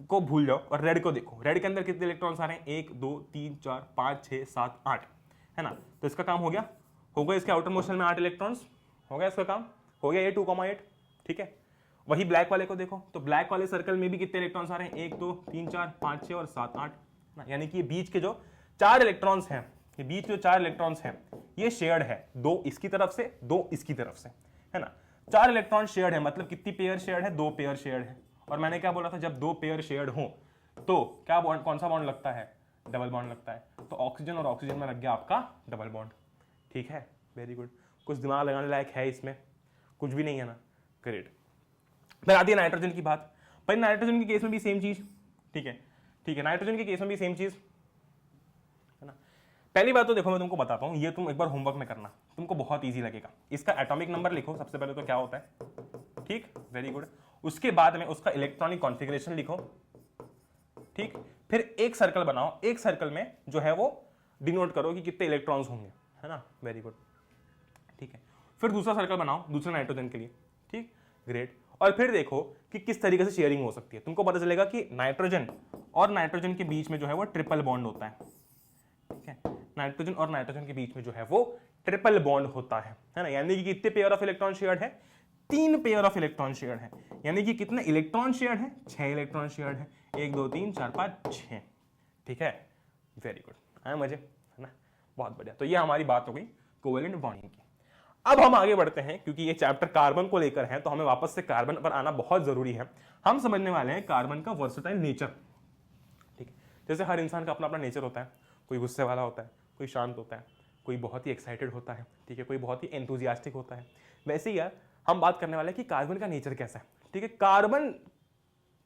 A: को भूल जाओ और रेड को देखो। रेड के अंदर कितने इलेक्ट्रॉन्स आ रहे हैं? 1 2 3 4 5 6 7 8 है ना? तो इसका काम हो गया इसके आउटर मोशन में 8 इलेक्ट्रॉन्स, हो गया इसका काम, हो गया ये 2,8। ठीक है, वही ब्लैक वाले को देखो तो ब्लैक वाले सर्कल में भी कितने इलेक्ट्रॉन्स आ रहे हैं? 1 2 3 4 5 6 और 7 8 ना, यानी कि बीच के जो 4 इलेक्ट्रॉन्स हैं, ये बीच जो 4 इलेक्ट्रॉन्स हैं ये शेयर्ड है, 2 इसकी तरफ से 2 इसकी तरफ से, है ना? 4 इलेक्ट्रॉन शेयर्ड है, मतलब कितनी पेयर शेयर्ड है? 2 पेयर शेयर्ड है। और मैंने क्या बोला था, जब 2 पेयर शेयर्ड हो तो क्या बॉन्ड, कौन सा बॉन्ड लगता है? डबल बॉन्ड लगता है। तो ऑक्सीजन और ऑक्सीजन में लग गया आपका डबल बॉन्ड। ठीक है, वेरी गुड। कुछ दिमाग लगाने लायक है इसमें? कुछ भी नहीं है ना? ग्रेट। फिर आती है नाइट्रोजन की बात। भाई नाइट्रोजन के केस में भी सेम चीज, ठीक है, ठीक है, नाइट्रोजन के केस में भी सेम चीज है ना। पहली बात तो देखो मैं तुमको बताता हूं, ये तुम एक बार होमवर्क में करना, तुमको बहुत इजी लगेगा। इसका एटॉमिक नंबर लिखो सबसे पहले तो क्या होता है, ठीक, वेरी गुड। उसके बाद में उसका इलेक्ट्रॉनिक कॉन्फ़िगरेशन लिखो, ठीक। फिर एक सर्कल बनाओ, एक सर्कल में जो है वो डिनोट करो कि कितने इलेक्ट्रॉन्स होंगे, है ना, वेरी गुड, ठीक है। फिर दूसरा सर्कल बनाओ दूसरे नाइट्रोजन के लिए, ठीक, ग्रेट। और फिर देखो कि किस तरीके से शेयरिंग हो सकती है। तुमको पता चलेगा कि नाइट्रोजन और नाइट्रोजन के बीच में जो है वो ट्रिपल बॉन्ड होता है, ठीक है। नाइट्रोजन और नाइट्रोजन के बीच में जो है वो ट्रिपल बॉन्ड होता है ना। यानी कि कितने पेयर ऑफ इलेक्ट्रॉन शेयर्ड है? 3 पेयर ऑफ इलेक्ट्रॉन शेयर्ड है। यानी कि कितने इलेक्ट्रॉन शेयर्ड है? 6 इलेक्ट्रॉन शेयर्ड है। 1 2 3 4 5 6, ठीक है, वेरी गुड। आया मजे, है ना, बहुत बढ़िया। तो ये हमारी बात हो गई कोवेलेंट बॉन्डिंग की। अब हम आगे बढ़ते हैं, क्योंकि ये चैप्टर कार्बन को लेकर है तो हमें वापस से कार्बन पर आना बहुत जरूरी है। हम समझने वाले हैं कार्बन का वर्सेटाइल नेचर, ठीक है। जैसे हर इंसान का अपना अपना नेचर होता है, कोई गुस्से वाला होता है, कोई शांत होता है, कोई बहुत ही एक्साइटेड होता है, ठीक है, कोई बहुत ही एंथुजियास्टिक होता है। वैसे ही यार हम बात करने वाले हैं कि कार्बन का नेचर कैसा है, ठीक है। कार्बन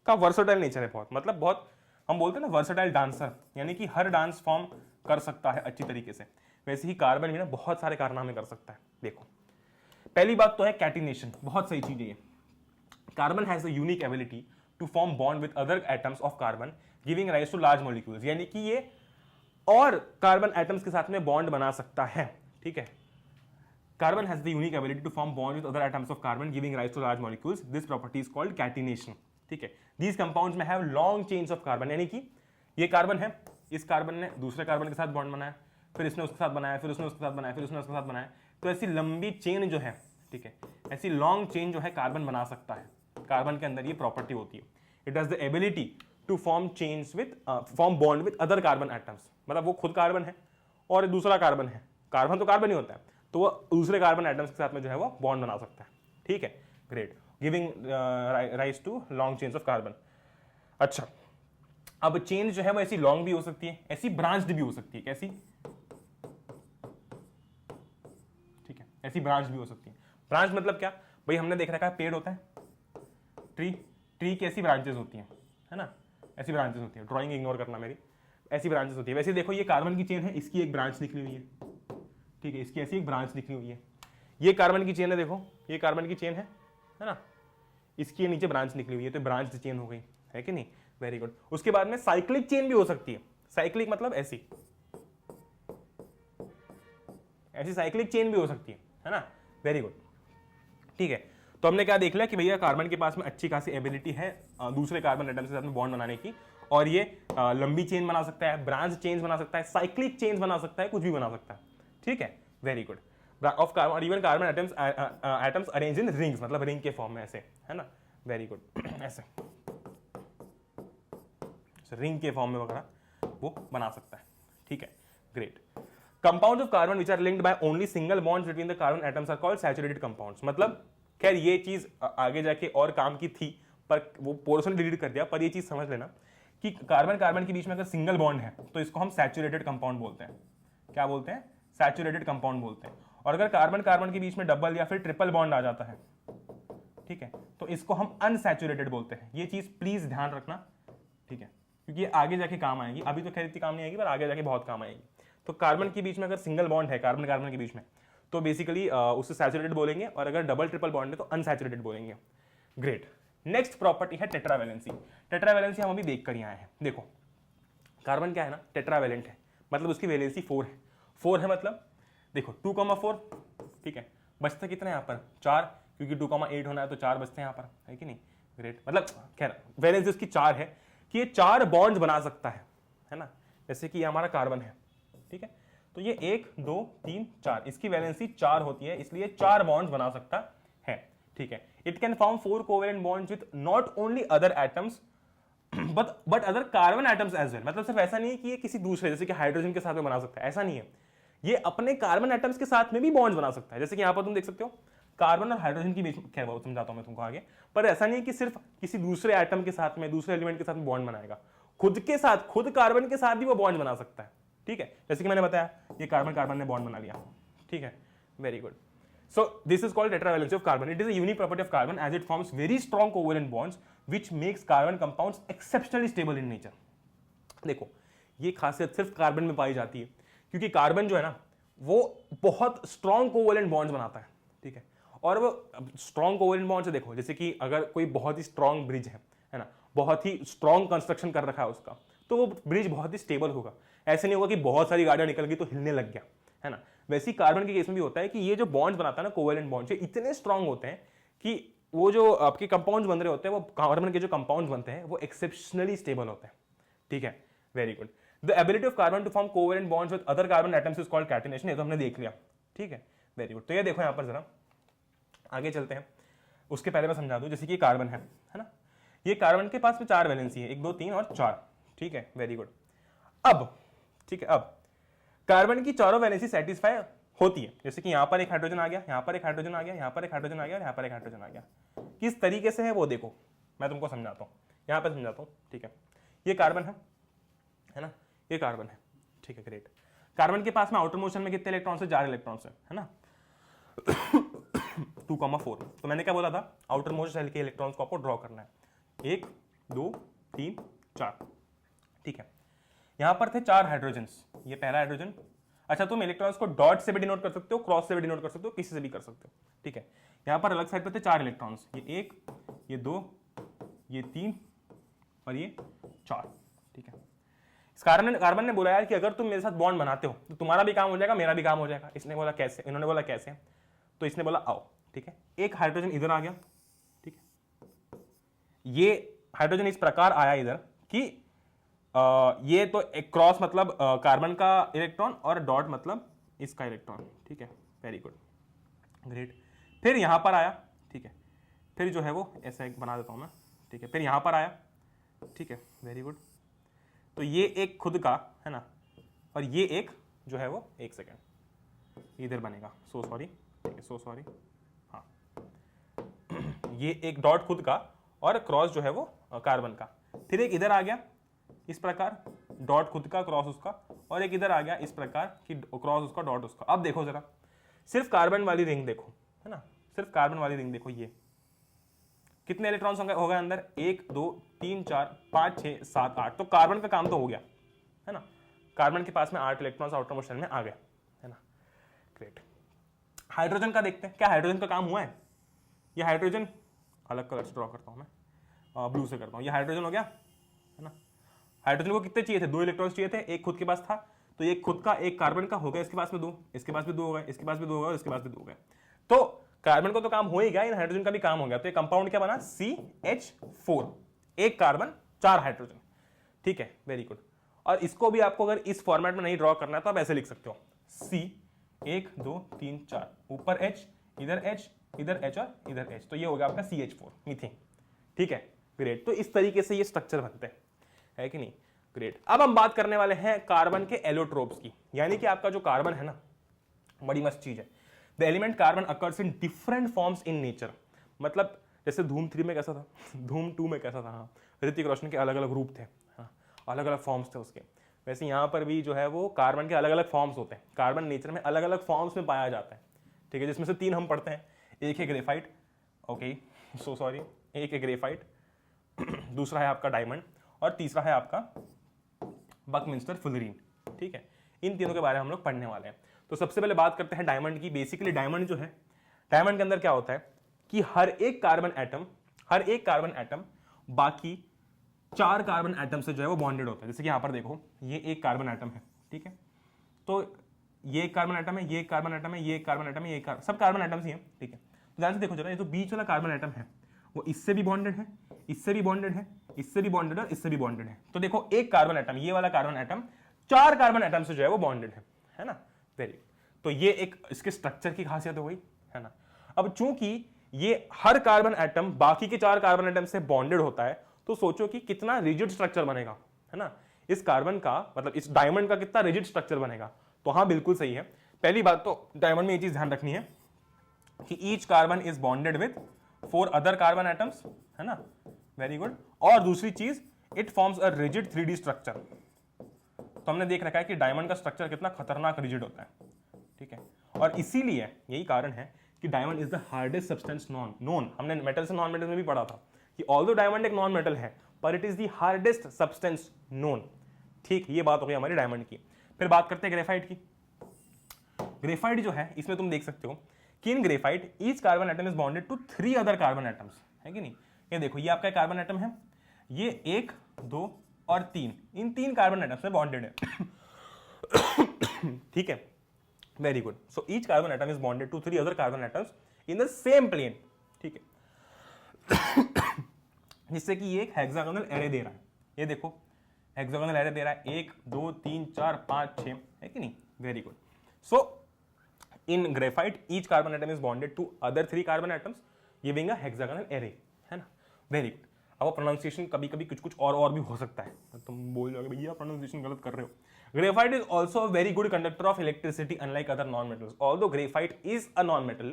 A: का वर्सेटाइल नेचर है बहुत, मतलब बहुत, हम बोलते हैं ना वर्सेटाइल डांसर, यानी कि हर डांस फॉर्म कर सकता है अच्छी तरीके से। वैसे ही कार्बन भी ना बहुत सारे कारनामे कर सकता है। देखो पहली बात तो है कैटिनेशन, बहुत सही चीज है ये। Carbon has the unique ability to form bond with other atoms of carbon giving rise to large molecules, यानी कि ये और कार्बन एटम्स के साथ में बॉन्ड बना सकता है, ठीक है। Carbon has the unique ability to form bond with other atoms of carbon giving rise to large molecules, this property is called catenation, ठीक है। दीज कंपाउंड्स में have long chains of carbon, यानी कि ये कार्बन है, इस carbon ने दूसरे कार्बन के साथ बॉन्ड बनाया, फिर इसने उसके साथ बनाया, फिर उसने उसके साथ बनाया, फिर उसने उसके साथ बनाया। तो ऐसी लंबी चेन जो है, ठीक है, ऐसी लॉन्ग चेन जो है कार्बन बना सकता है। कार्बन के अंदर ये प्रॉपर्टी होती है, it has the ability to form chains with form bond with other carbon atoms, मतलब वो खुद कार्बन है और दूसरा कार्बन है, कार्बन तो कार्बन ही होता है, तो वो दूसरे कार्बन एटम्स के साथ में जो है वो बॉन्ड बना सकता है, ठीक है, great, giving rise to long chains of carbon. अच्छा, अब चेन जो है वो ऐसी लॉन्ग भी हो सकती है, ऐसी ब्रांच्ड भी हो सकती है, कैसी, ठीक है, ऐसी ब्रांच भी हो सकती है। ब्रांच मतलब क्या भाई, हमने देख रखा है पेड़ होता है, ट्री, ट्री की ऐसी ब्रांचेस होती हैं, है ना, ऐसी ब्रांचेस होती है, ड्राइंग इग्नोर करना मेरी, ऐसी ब्रांचेस होती है। वैसे देखो ये कार्बन की चेन है, इसकी एक ब्रांच निकली हुई है, ठीक है, इसकी ऐसी एक ब्रांच निकली हुई है। ये कार्बन की चेन है, देखो ये कार्बन की चेन है ना, इसकी नीचे ब्रांच निकली हुई है, तो ब्रांच चेन हो गई, है कि नहीं, वेरी गुड। उसके बाद में साइक्लिक चेन भी हो सकती है, साइक्लिक मतलब ऐसी, ऐसी साइक्लिक चेन भी हो सकती है ना, वेरी गुड, ठीक है। तो हमने क्या देख लिया कि भैया कार्बन के पास में अच्छी खासी एबिलिटी है दूसरे कार्बन एटम के साथ में बॉन्ड बनाने की, और ये लंबी चेन बना सकता है, ब्रांच चेन बना सकता है, साइक्लिक चेन बना सकता है, कुछ भी बना सकता है, ठीक है, वेरी गुड। ऑफ कार्बन और even carbon atoms arrange in rings, मतलब रिंग के फॉर्म में ऐसे, है ना, वेरी गुड, ऐसे रिंग के फॉर्म में वगैरह वो बना सकता है, ठीक है, great. Compounds of carbon which are linked by only single bonds between the carbon atoms are called saturated compounds. मतलब खैर ये चीज आगे जाके और काम की थी, पर वो पोर्शन डिलीट कर दिया, पर ये चीज समझ लेना कि कार्बन कार्बन के बीच में अगर सिंगल बॉन्ड है तो इसको हम सैचुरेटेड कंपाउंड बोलते हैं। क्या बोलते हैं? सैचुरेटेड कंपाउंड बोलते हैं। और अगर कार्बन कार्बन के बीच में डबल या फिर ट्रिपल बॉन्ड आ जाता है, ठीक है, तो इसको हम अनसैचुरेटेड बोलते हैं। ये चीज प्लीज ध्यान रखना, ठीक है, क्योंकि ये आगे जाके काम आएगी, अभी तो खैर इतनी काम नहीं आएगी, पर आगे जाके बहुत काम आएगी। तो कार्बन के बीच में अगर सिंगल बॉन्ड है कार्बन कार्बन के बीच में, तो बेसिकली उससे सैचुरेटेड बोलेंगे, और अगर डबल ट्रिपल बॉन्ड है तो अनसैचुरेटेड बोलेंगे। ग्रेट। नेक्स्ट प्रॉपर्टी है टेट्रावैलेंसी। टेट्रावैलेंसी हम अभी देख कर ही आए हैं। देखो कार्बन क्या है ना, टेट्रावैलेंट है, मतलब उसकी वैलेंसी 4 है। 4 है मतलब देखो 2,4, ठीक है, बचते कितने यहाँ पर 4, क्योंकि 2,8 होना है तो 4 बचते हैं यहाँ पर, है कि नहीं। ग्रेट, मतलब खैर वैलेंसी उसकी 4 है कि ये 4 बॉन्ड्स बना सकता है ना। जैसे कि ये हमारा कार्बन है, ठीक है, तो ये 1 2 3 4, इसकी वैलेंसी 4 होती है, इसलिए 4 बॉन्ड्स बना सकता है, ठीक है। It can form 4 covalent bonds with not only other atoms but other carbon atoms as well. मतलब सिर्फ ऐसा नहीं है कि ये किसी दूसरे जैसे कि हाइड्रोजन के साथ में बना सकता है, ऐसा नहीं है, ये अपने कार्बन एटम्स के साथ में भी बॉन्ड्स बना सकता है। जैसे कि यहां पर तुम देख सकते हो कार्बन और हाइड्रोजन के बीच में, खैर वो समझाता हूं मैं तुमको आगे, पर ऐसा नहीं है कि सिर्फ किसी दूसरे एटम के साथ में, दूसरे एलिमेंट के साथ में बॉन्ड बनाएगा, खुद के साथ, खुद कार्बन के साथ भी वो बॉन्ड बना सकता है, ठीक है। जैसे कि मैंने बताया ये कार्बन कार्बन ने बॉन्ड बना लिया, ठीक है, very good. So this is called tetravalency of carbon. It is a unique property of carbon as it forms very strong covalent bonds which makes carbon compounds exceptionally stable in nature. देखो ये खासियत सिर्फ carbon में पाई जाती है, क्योंकि carbon जो है ना वो बहुत स्ट्रॉन्ग कोवेलेंट बॉन्ड्स बनाता है, ठीक है। और वो स्ट्रॉन्ग कोवेलेंट बॉन्ड से देखो, जैसे कि अगर कोई बहुत ही स्ट्रॉन्ग ब्रिज है ना, बहुत ही स्ट्रॉन्ग कंस्ट्रक्शन कर रखा है उसका, तो वो ब्रिज बहुत ही स्टेबल होगा। ऐसे नहीं होगा कि बहुत सारी गाड़ियां निकल गई तो हिलने लग गया, है ना। वैसे ही कार्बन के केस में भी होता है कि ये जो बॉन्ड्स बनाता है ना, कोवेलेंट बॉन्ड्स, ये इतने स्ट्रांग होते हैं कि वो जो आपके कंपाउंड्स बन रहे होते हैं, वो कार्बन के जो कंपाउंड्स बनते हैं वो एक्सेप्शनली स्टेबल होते हैं, ठीक है, very good. The ability of carbon to form covalent bonds with other carbon atoms is called catenation. ये तो हमने देख लिया, ठीक है, वेरी गुड। तो ये देखो यहाँ पर जरा आगे चलते हैं, उसके पहले मैं समझा दूं, जैसे कि कार्बन है ना, ये कार्बन के पास में 4 वैलेंसी है, 1 2 3 और 4, ठीक है, वेरी गुड। अब ठीक है, अब कार्बन की चारों वैलेंसी सेटिस्फाई होती है। जैसे कि यहां पर एक हाइड्रोजन आ गया, यहां पर एक हाइड्रोजन आ गया, यहां पर एक हाइड्रोजन आ गया और यहां पर एक हाइड्रोजन आ गया। किस तरीके से है वो देखो, मैं तुमको समझाता हूं, यहां पर समझाता हूं, ठीक है। ये कार्बन है ना, ये कार्बन है, ठीक है, ग्रेट। कार्बन के पास में आउटर मोशन में कितने इलेक्ट्रॉन्स है, 4 इलेक्ट्रॉन्स है ना 2,4। तो मैंने क्या बोला था, आउटर मोस्ट शेल के इलेक्ट्रॉन्स को आपको ड्रॉ करना है, 1 2 3 4, ठीक है। यहां पर थे 4 हाइड्रोजन्स, ये पहला हाइड्रोजन। अच्छा, तुम इलेक्ट्रॉन्स को डॉट से भी डिनोट कर सकते हो, क्रॉस से भी डिनोट कर सकते हो, किसी से भी कर सकते हो, ठीक है। यहां पर अलग साइड पर थे 4 इलेक्ट्रॉन्स, ये 1 ये 2 ये 3 और ये 4, ठीक है। इस कार्बन ने बोला यार कि अगर तुम मेरे साथ बॉन्ड बनाते हो तो तुम्हारा भी काम हो जाएगा, मेरा भी काम हो जाएगा। इसने बोला कैसे, इन्होंने बोला कैसे, तो इसने बोला आओ, ठीक है। एक हाइड्रोजन इधर आ गया, ठीक है। ये हाइड्रोजन इस प्रकार आया इधर कि ये तो एक क्रॉस मतलब कार्बन का इलेक्ट्रॉन और डॉट मतलब इसका इलेक्ट्रॉन, ठीक है, वेरी गुड, ग्रेट। फिर यहां पर आया, ठीक है, फिर जो है वो ऐसा एक बना देता हूं मैं, ठीक है। फिर यहां पर आया, ठीक है, वेरी गुड। तो ये एक खुद का है ना, और ये एक जो है वो, एक सेकेंड इधर बनेगा, सो सॉरी, ठीक है, सो सॉरी, हाँ ये एक डॉट खुद का और क्रॉस जो है वो कार्बन का। फिर एक इधर आ गया इस प्रकार, डॉट खुद का क्रॉस उसका, और एक इधर आ गया इस प्रकार कि क्रॉस उसका डॉट उसका। अब देखो जरा, सिर्फ कार्बन वाली रिंग देखो, है ना, सिर्फ कार्बन वाली रिंग देखो, ये कितने इलेक्ट्रॉन्स हो गए अंदर, 1 2 3 4 5 6 7 8। तो कार्बन का काम तो हो गया, है ना, कार्बन के पास में 8 इलेक्ट्रॉन्स आउटर मोशन में आ गए, है ना, ग्रेट। हाइड्रोजन का देखते हैं, क्या हाइड्रोजन का काम हुआ है। ये हाइड्रोजन अलग कलर से ड्रॉ करता हूं मैं, ब्लू से करता हूं। ये हाइड्रोजन हो गया, है ना। हाइड्रोजन को कितने चाहिए थे, 2 इलेक्ट्रॉन्स चाहिए थे, एक खुद के पास था, तो एक खुद का एक कार्बन का हो गया, इसके पास में 2, इसके पास भी 2 हो गए, इसके पास भी 2 हो गए और इसके पास भी 2 हो गए। तो कार्बन को तो काम हो ही गया, इन हाइड्रोजन का भी काम हो गया। तो ये कंपाउंड क्या बना, CH4, एक कार्बन 4 हाइड्रोजन, ठीक है, वेरी गुड। और इसको भी आपको अगर इस फॉर्मेट में नहीं ड्रॉ करना है तो आप ऐसे लिख सकते हो, C 1 2 3 4, ऊपर H, इधर H, इधर H और इधर H, तो ये हो गया आपका CH4 मीथेन, ठीक है, ग्रेट। तो इस तरीके से ये स्ट्रक्चर बनते हैं, है कि नहीं, ग्रेट। अब हम बात करने वाले हैं कार्बन के एलोट्रोप्स की, यानी कि आपका जो कार्बन है ना, बड़ी मस्त चीज है। The element carbon occurs in different forms in nature. मतलब जैसे धूम 3 में कैसा था, धूम 2 में कैसा था, हाँ, ऋतिक रोशन के अलग अलग रूप थे, हाँ, अलग अलग फॉर्म्स थे उसके, वैसे यहाँ पर भी जो है वो कार्बन के अलग अलग फॉर्म्स होते हैं। कार्बन नेचर में अलग अलग फॉर्म्स में पाया जाता है, ठीक है, जिसमें से 3 हम पढ़ते हैं। एक है ग्रेफाइट, ओके, सो सॉरी, एक है ग्रेफाइट, दूसरा है आपका डायमंड और तीसरा है आपका बकमिंस्टर फुलरीन, ठीक है। इन तीनों के बारे में हम लोग पढ़ने वाले हैं। तो सबसे पहले बात करते हैं डायमंड की। बेसिकली डायमंड जो है, डायमंड के अंदर क्या होता है कि हर एक कार्बन एटम बाकी 4 कार्बन एटम से जो है वो बॉन्डेड होता है। जैसे कि यहां पर देखो, ये एक कार्बन एटम है, ठीक है, तो ये एक कार्बन एटम है, ये एक कार्बन एटम है, ये एक कार्बन एटम है, ये सब कार्बन एटम्स ही हैं, ठीक है। तो ध्यान से देखो जरा, ये जो बीच वाला कार्बन एटम है वो इससे भी बॉन्डेड है, इससे भी बॉन्डेड है, इससे भी बॉन्डेड है और इससे भी बॉन्डेड है। तो देखो एक कार्बन एटम, ये वाला कार्बन एटम 4 कार्बन एटम से जो है वो बॉन्डेड है ना। वेरी, तो ये एक इसके स्ट्रक्चर की खासियत हो गई, है ना। अब चूंकि ये हर कार्बन एटम बाकी के 4 कार्बन एटम से बॉन्डेड होता है, तो सोचो कि कितना रिजिड स्ट्रक्चर बनेगा, है ना। इस कार्बन का मतलब इस डायमंड का कितना रिजिड स्ट्रक्चर बनेगा। तो हाँ बिल्कुल सही है। पहली बात तो डायमंड में ये चीज ध्यान रखनी है कि each carbon is bonded with 4 other carbon atoms, है ना। Very good. और दूसरी चीज, it forms a rigid 3D structure. तो हमने देख रखा है कि डायमंड का स्ट्रक्चर कितना खतरनाक रिजिड होता है, ठीक है। और इसीलिए यही कारण है कि diamond is the hardest substance known. हमने मेटल से नॉन मेटल में भी पढ़ा था कि ऑल्दो डायमंड एक नॉन मेटल है पर it is the hardest substance known, ठीक। ये बात हो गई हमारी डायमंड की। फिर बात करते हैं ग्रेफाइट की। ग्रेफाइट जो है इसमें तुम देख सकते हो कि in graphite each carbon atom is bonded to 3 other carbon atoms, है कि नहीं। ये देखो, ये आपका कार्बन एटम है, ये 1, 2 और 3, इन 3 कार्बन एटम्स में बॉन्डेड है, ठीक है। Very good. So each carbon atom is bonded to 3 other carbon atoms in the same plane, ठीक है। जिससे कि ये एक हेक्सागोनल एरे दे रहा है। ये देखो हेक्सागोनल एरे दे रहा है, 1, 2, 3, 4, 5, 6, है कि नहीं। Very good. So in graphite each carbon atom is bonded to other 3 carbon atoms giving a hexagonal array, है ना। Very good. अब प्रोनाउंसिएशन कभी कभी कुछ और भी हो सकता है, तुम बोल जाओगे भैया प्रोनाउंसिएशन गलत कर रहे हो। Graphite is also a very good conductor of electricity unlike other non metals. Although graphite is a non metal,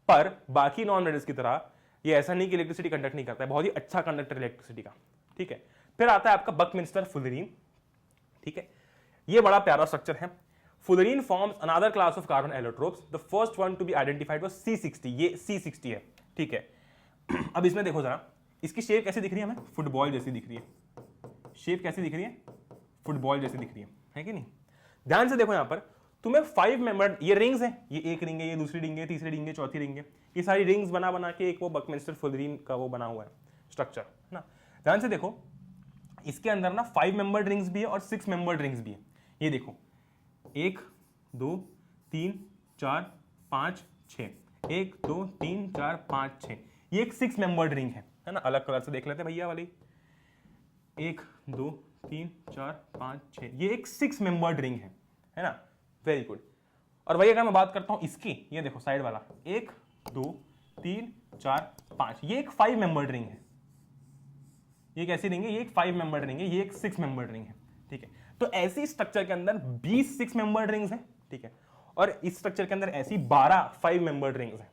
A: पर बाकी नॉन मेटल्स की तरह ये ऐसा नहीं कि इलेक्ट्रिसिटी कंडक्ट नहीं करता है, बहुत ही अच्छा कंडक्टर इलेक्ट्रिसिटी का, ठीक है। फिर आता है आपका बकमिंस्टर फुलरीन, ठीक है। ये बड़ा प्यारा स्ट्रक्चर है। Fullerene forms another class of carbon allotropes. The first one to be identified was C60। ये C60 है, ठीक है। अब इसमें देखो जरा, इसकी शेप कैसी दिख रही है हमें, फुटबॉल जैसी दिख रही है। शेप कैसी दिख रही है, फुटबॉल जैसी दिख रही है कि नहीं। ध्यान से देखो यहां पर तुम्हें 5 मेंबर, ये रिंग्स हैं, ये एक रिंग है, ये दूसरी रिंग है, तीसरी रिंग है, चौथी रिंग है। ये सारी रिंग्स बना बना के एक वो बकमिंस्टर फुलरीन का वो बना हुआ है स्ट्रक्चर, है ना। ध्यान से देखो, इसके अंदर ना 5 मेंबर्ड रिंग्स भी है और 6 मेंबर्ड रिंग्स भी है। ये देखो 1, 2, 3, 4, 5, 6, 1, 2, 3, 4, 5, 6, ये एक 6 मेंबर्ड रिंग है ना। अलग कलर से देख लेते हैं भैया वाली, 1, 2, 3, 4, 5, 6, ये एक 6 मेंबर्ड रिंग है ना। Very good. और वही अगर मैं बात करता हूं इसकी, ये देखो साइड वाला, 1, 2, 3, 4, 5, ये एक 5 मेंबर्ड रिंग है। ये कैसी रिंग है, ये एक 5 मेंबर्ड रिंग है, ये एक 6 मेंबर्ड रिंग है, ठीक है। तो ऐसी स्ट्रक्चर के अंदर 20 6 मेंबर्ड रिंग्स हैं, ठीक है। और इस स्ट्रक्चर के अंदर ऐसी 12 5 मेंबर्ड रिंग्स हैं,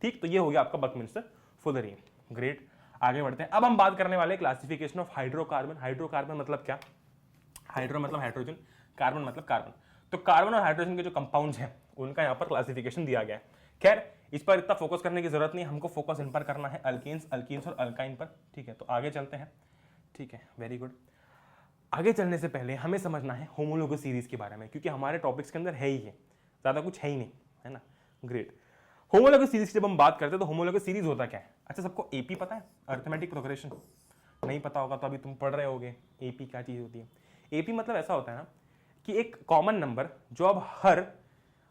A: ठीक। तो ये हो गया आपका बकमिंस्टर फुलरीन। ग्रेट। आगे बढ़ते हैं। अब हम बात करने वाले क्लासिफिकेशन ऑफ हाइड्रोकार्बन। हाइड्रोकार्बन मतलब क्या, हाइड्रो मतलब हाइड्रोजन, कार्बन मतलब कार्बन। तो कार्बन और हाइड्रोजन के जो कंपाउंड्स हैं उनका यहाँ पर क्लासिफिकेशन दिया गया है। खैर इस पर इतना फोकस करने की जरूरत नहीं, हमको फोकस इन पर करना है अल्केन्स, अल्कीन्स और अल्काइन पर, ठीक है। तो आगे चलते हैं, ठीक है। Very good. आगे चलने से पहले हमें समझना है होमोलोगस सीरीज के बारे में, क्योंकि हमारे टॉपिक्स के अंदर है ही है, ज्यादा कुछ है ही नहीं, है ना। ग्रेट। होमोलोगस सीरीज की जब हम बात करते हैं तो होमोलोगस सीरीज होता क्या है। अच्छा, सबको एपी पता है, अरिथमेटिक प्रोग्रेशन। नहीं पता होगा तो अभी तुम पढ़ रहे होगे एपी क्या चीज होती है। एपी मतलब ऐसा होता है ना कि एक कॉमन नंबर जो अब हर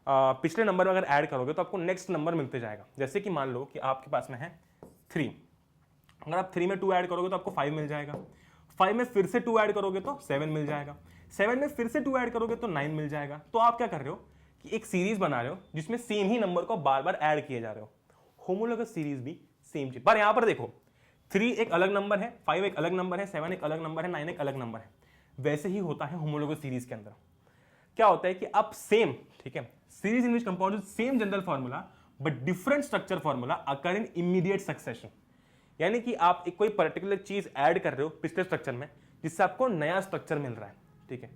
A: पिछले नंबर में अगर ऐड करोगे तो आपको नेक्स्ट नंबर मिलते जाएगा। जैसे कि मान लो कि आपके पास में है 3, अगर आप 3 में 2 ऐड करोगे तो आपको 5 मिल जाएगा। 5 में फिर से 2 ऐड करोगे तो 7 मिल जाएगा। 7 में फिर से 2 ऐड करोगे तो 9 मिल जाएगा। तो आप क्या कर रहे हो कि एक सीरीज बना रहे हो जिसमें सेम ही नंबर को बार बार ऐड किए जा रहे हो। होमोलोगस सीरीज भी सेम चीज, पर यहां पर देखो 3 एक अलग नंबर है, 5 एक अलग नंबर है, 7 एक अलग नंबर है, 9 एक अलग नंबर है। वैसे ही होता है होमोलोगस सीरीज के अंदर। क्या होता है कि अब सेम, ठीक है, series in which compound same general formula but different structure formula occur in immediate succession. यानी कि आप एक कोई पर्टिकुलर चीज ऐड कर रहे हो पिछले स्ट्रक्चर में जिससे आपको नया स्ट्रक्चर मिल रहा है, ठीक है।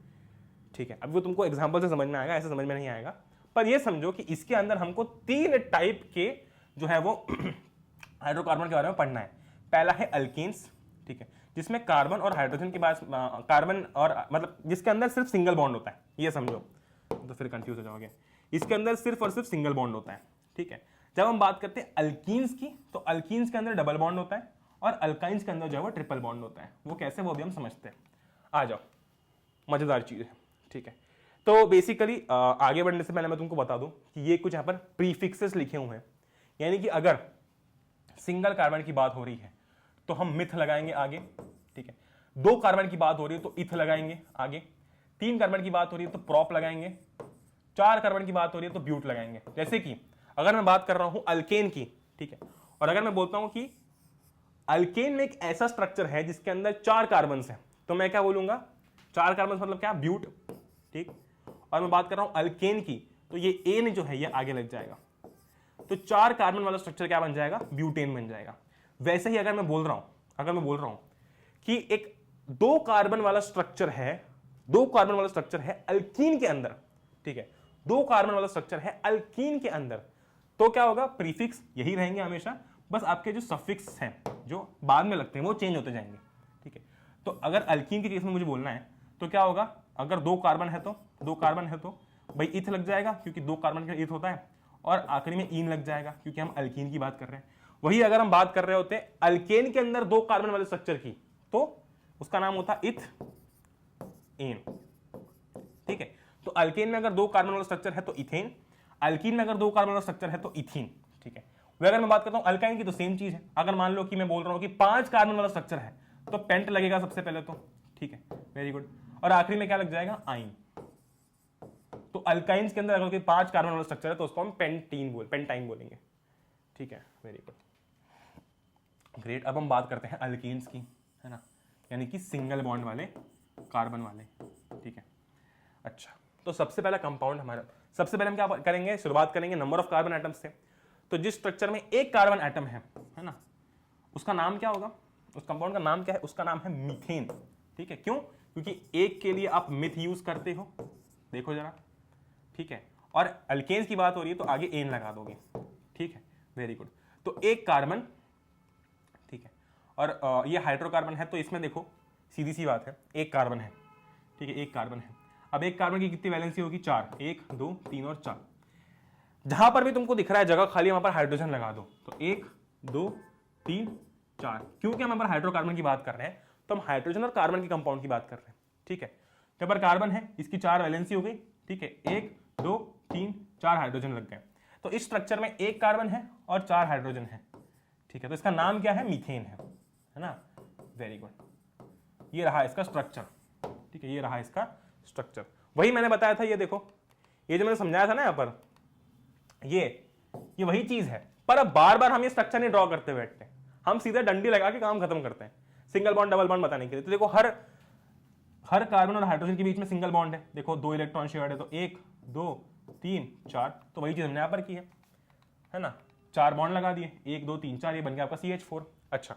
A: ठीक है, अब वो तुमको एग्जांपल से समझ में आएगा, ऐसे समझ में नहीं आएगा। पर ये समझो कि इसके अंदर हमको 3 टाइप के जो है वो हाइड्रोकार्बन के बारे में पढ़ना है। पहला है अल्कीन्स, ठीक है, जिसमें कार्बन और हाइड्रोजन के पास कार्बन और मतलब जिसके अंदर सिर्फ सिंगल बॉन्ड होता है, ये समझो, तो फिर कंफ्यूज हो जाओगे। इसके अंदर सिर्फ और सिर्फ सिंगल बॉन्ड होता है, ठीक है। जब हम बात करते हैं अल्कीन्स की, तो अल्कीन्स के अंदर डबल बॉन्ड होता है और अल्काइंस के अंदर जो है वो ट्रिपल बॉन्ड होता है। वो कैसे, वो भी हम समझते हैं। आ जाओ, मजेदार चीज है, ठीक है। तो बेसिकली आगे बढ़ने से पहले मैं तुमको बता दूं कि ये कुछ यहां पर प्रीफिक्सेस लिखे हुए हैं, यानी कि अगर सिंगल कार्बन की बात हो रही है तो हम मिथ लगाएंगे आगे, ठीक है। 2 कार्बन की बात हो रही है तो इथ लगाएंगे आगे, 3 कार्बन की बात हो रही है तो प्रोप लगाएंगे, 4 कार्बन की बात हो रही है तो ब्यूट लगाएंगे। जैसे कि अगर मैं बात कर रहा हूं अल्केन की, ठीक है, और अगर मैं बोलता हूं कि अल्केन में एक ऐसा स्ट्रक्चर है जिसके अंदर 4 कार्बन हैं, तो मैं क्या बोलूंगा, 4 कार्बन मतलब क्या, ब्यूट, ठीक। और मैं बात कर रहा हूं अल्केन की, तो ये एन जो है ये आगे लग जाएगा, तो 4 कार्बन वाला स्ट्रक्चर क्या बन जाएगा, ब्यूटेन बन जाएगा। वैसे ही अगर मैं बोल रहा हूं कि एक 2 कार्बन वाला स्ट्रक्चर है, 2 कार्बन वाला स्ट्रक्चर है अल्कीन के अंदर, ठीक है, 2 कार्बन वाला स्ट्रक्चर है अल्कीन के अंदर, तो क्या होगा, प्रीफिक्स यही रहेंगे हमेशा, बस आपके जो सफिक्स हैं जो बाद में लगते हैं वो चेंज होते जाएंगे, ठीक है। तो अगर अल्कीन के केस में मुझे बोलना है तो क्या होगा, अगर 2 कार्बन है तो भाई इथ लग जाएगा क्योंकि 2 कार्बन का इथ होता है, और आखिरी में ईन लग जाएगा क्योंकि हम अल्कीन की बात कर रहे हैं। वही अगर हम बात कर रहे होते हैं अल्केन के अंदर 2 कार्बन वाले स्ट्रक्चर की, तो उसका नाम होता इथ एन, ठीक है। तो अल्केन में अगर 2 कार्बन वाला स्ट्रक्चर है तो इथेन, अल्कीन में अगर 2 कार्बन वाला स्ट्रक्चर है तो इथीन, ठीक है। वह अगर मैं बात करता हूं अल्काइन की तो सेम चीज है। अगर मान लो कि मैं बोल रहा हूं कि 5 कार्बन वाला स्ट्रक्चर है तो पेंट लगेगा सबसे पहले, तो ठीक है, वेरी गुड। और आखिरी में क्या लग जाएगा, आइन। तो अल्काइंस के अंदर अगर कोई 5 कार्बन वाला स्ट्रक्चर है तो उसको हम पेंटाइन बोलेंगे, ठीक है, वेरी गुड, ग्रेट। अब हम बात करते हैं अल्कीन्स की, है ना, यानी कि सिंगल बॉन्ड वाले कार्बन वाले, ठीक है। अच्छा, तो सबसे पहला कंपाउंड हमारा, सबसे पहले हम क्या करेंगे, शुरुआत करेंगे नंबर ऑफ कार्बन एटम्स से। तो जिस स्ट्रक्चर में 1 कार्बन एटम है ना, उसका नाम क्या होगा, उस कंपाउंड का नाम क्या है, उसका नाम है मीथेन, ठीक है। क्यों, क्योंकि एक के लिए आप मिथ यूज करते हो, देखो जरा, ठीक है। और अल्केन्स की बात हो रही है तो आगे एन लगा दोगे, ठीक है, वेरी गुड। तो 1 कार्बन, ठीक है, और ये हाइड्रोकार्बन है, तो इसमें देखो सीधी सी बात है, 1 कार्बन है, ठीक है, 1 कार्बन है। अब 1 कार्बन की कितनी वैलेंसी होगी, 4, 1 2 3 और 4। जहां पर भी तुमको दिख रहा है जगह खाली, वहां पर हाइड्रोजन लगा दो, तो 1 2 3 4। क्योंकि हम यहाँ पर हाइड्रोकार्बन की बात कर रहे हैं तो हम हाइड्रोजन और कार्बन की कंपाउंड की बात कर रहे हैं, ठीक है। यहाँ पर कार्बन है, इसकी 4 वैलेंसी हो गई, ठीक है, 1 2 3 4 हाइड्रोजन लग गए। तो इस स्ट्रक्चर में 1 कार्बन है और 4 हाइड्रोजन है, ठीक है। तो इसका नाम क्या है, मीथेन है ना, वेरी गुड। ये रहा इसका स्ट्रक्चर, ठीक है, ये रहा इसका स्ट्रक्चर। वही मैंने बताया था, ये देखो, ये जो मैंने समझाया था ना यहाँ पर, ये वही चीज है, पर अब बार बार हम ये स्ट्रक्चर नहीं ड्रॉ करते बैठते, हम सीधा डंडी लगा के काम खत्म करते हैं, सिंगल बॉन्ड डबल बॉन्ड बताने के लिए। तो देखो हर कार्बन और हाइड्रोजन के बीच में सिंगल बॉन्ड है, देखो 2 इलेक्ट्रॉन शेयर्ड है, तो 1 2 3 4, तो वही चीज हमने यहां पर की है ना, 4 बॉन्ड लगा दिए, 1 2 3 4, ये बन गया आपका CH4। अच्छा,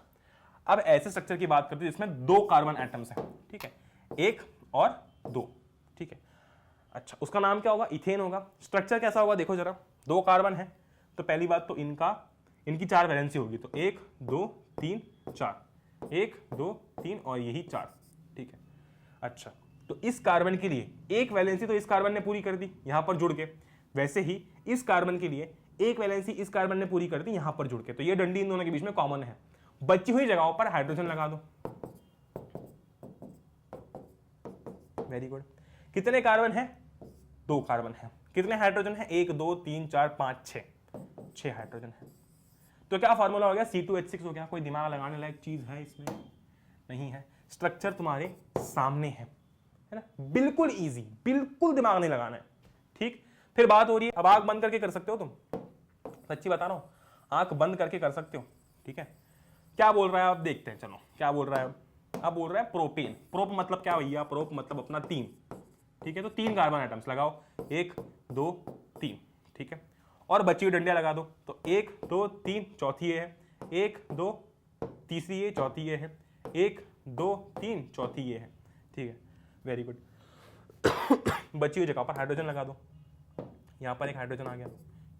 A: अब ऐसे स्ट्रक्चर की बात करते हैं जिसमें 2 कार्बन एटम्स हैं, ठीक है, 1 और 2, ठीक है। अच्छा, उसका नाम क्या होगा, इथेन होगा। स्ट्रक्चर कैसा होगा, देखो जरा, 2 कार्बन है, तो पहली बात तो इनकी 4 वैलेंसी होगी, तो 1 2 3 4, 1 2 3 और यही 4, ठीक है। अच्छा, तो इस कार्बन के लिए 1 वैलेंसी तो इस कार्बन ने पूरी कर दी यहां पर जुड़ के, वैसे ही इस कार्बन के लिए 1 वैलेंसी इस कार्बन ने पूरी कर दी यहां पर जुड़ के, तो ये डंडी इन दोनों के बीच में कॉमन है। बची हुई जगहों पर हाइड्रोजन लगा दो, वेरी गुड। कितने कार्बन है, 2 कार्बन है। कितने हाइड्रोजन है, 1 2 3 4 5 6 हाइड्रोजन है। तो क्या फार्मूला हो गया, C2H6 हो गया। कोई दिमाग लगाने लायक चीज है इसमें, नहीं है। स्ट्रक्चर तुम्हारे सामने है ना, बिल्कुल इजी, बिल्कुल दिमाग नहीं लगाना है, ठीक। फिर बात हो रही है, अब आंख बंद करके कर सकते हो तुम, सच्ची बता रहा हूं, आंख बंद करके कर सकते हो, ठीक है। क्या बोल रहा है, आप देखते हैं, चलो क्या बोल रहा है। अब बोल रहा है प्रोपेन। प्रोप मतलब क्या भैया, प्रोप मतलब अपना 3, ठीक है। तो 3 कार्बन आइटम्स लगाओ, 1 2 3, ठीक है। और बची हुई डंडियां लगा दो, तो 1 2 3 चौथी ये है, 1 2 तीसरी ये, चौथी ये है, 1 2 3 चौथी ये है, ठीक है, वेरी गुड। बची हुई जगह पर हाइड्रोजन लगा दो, यहां पर एक हाइड्रोजन आ गया,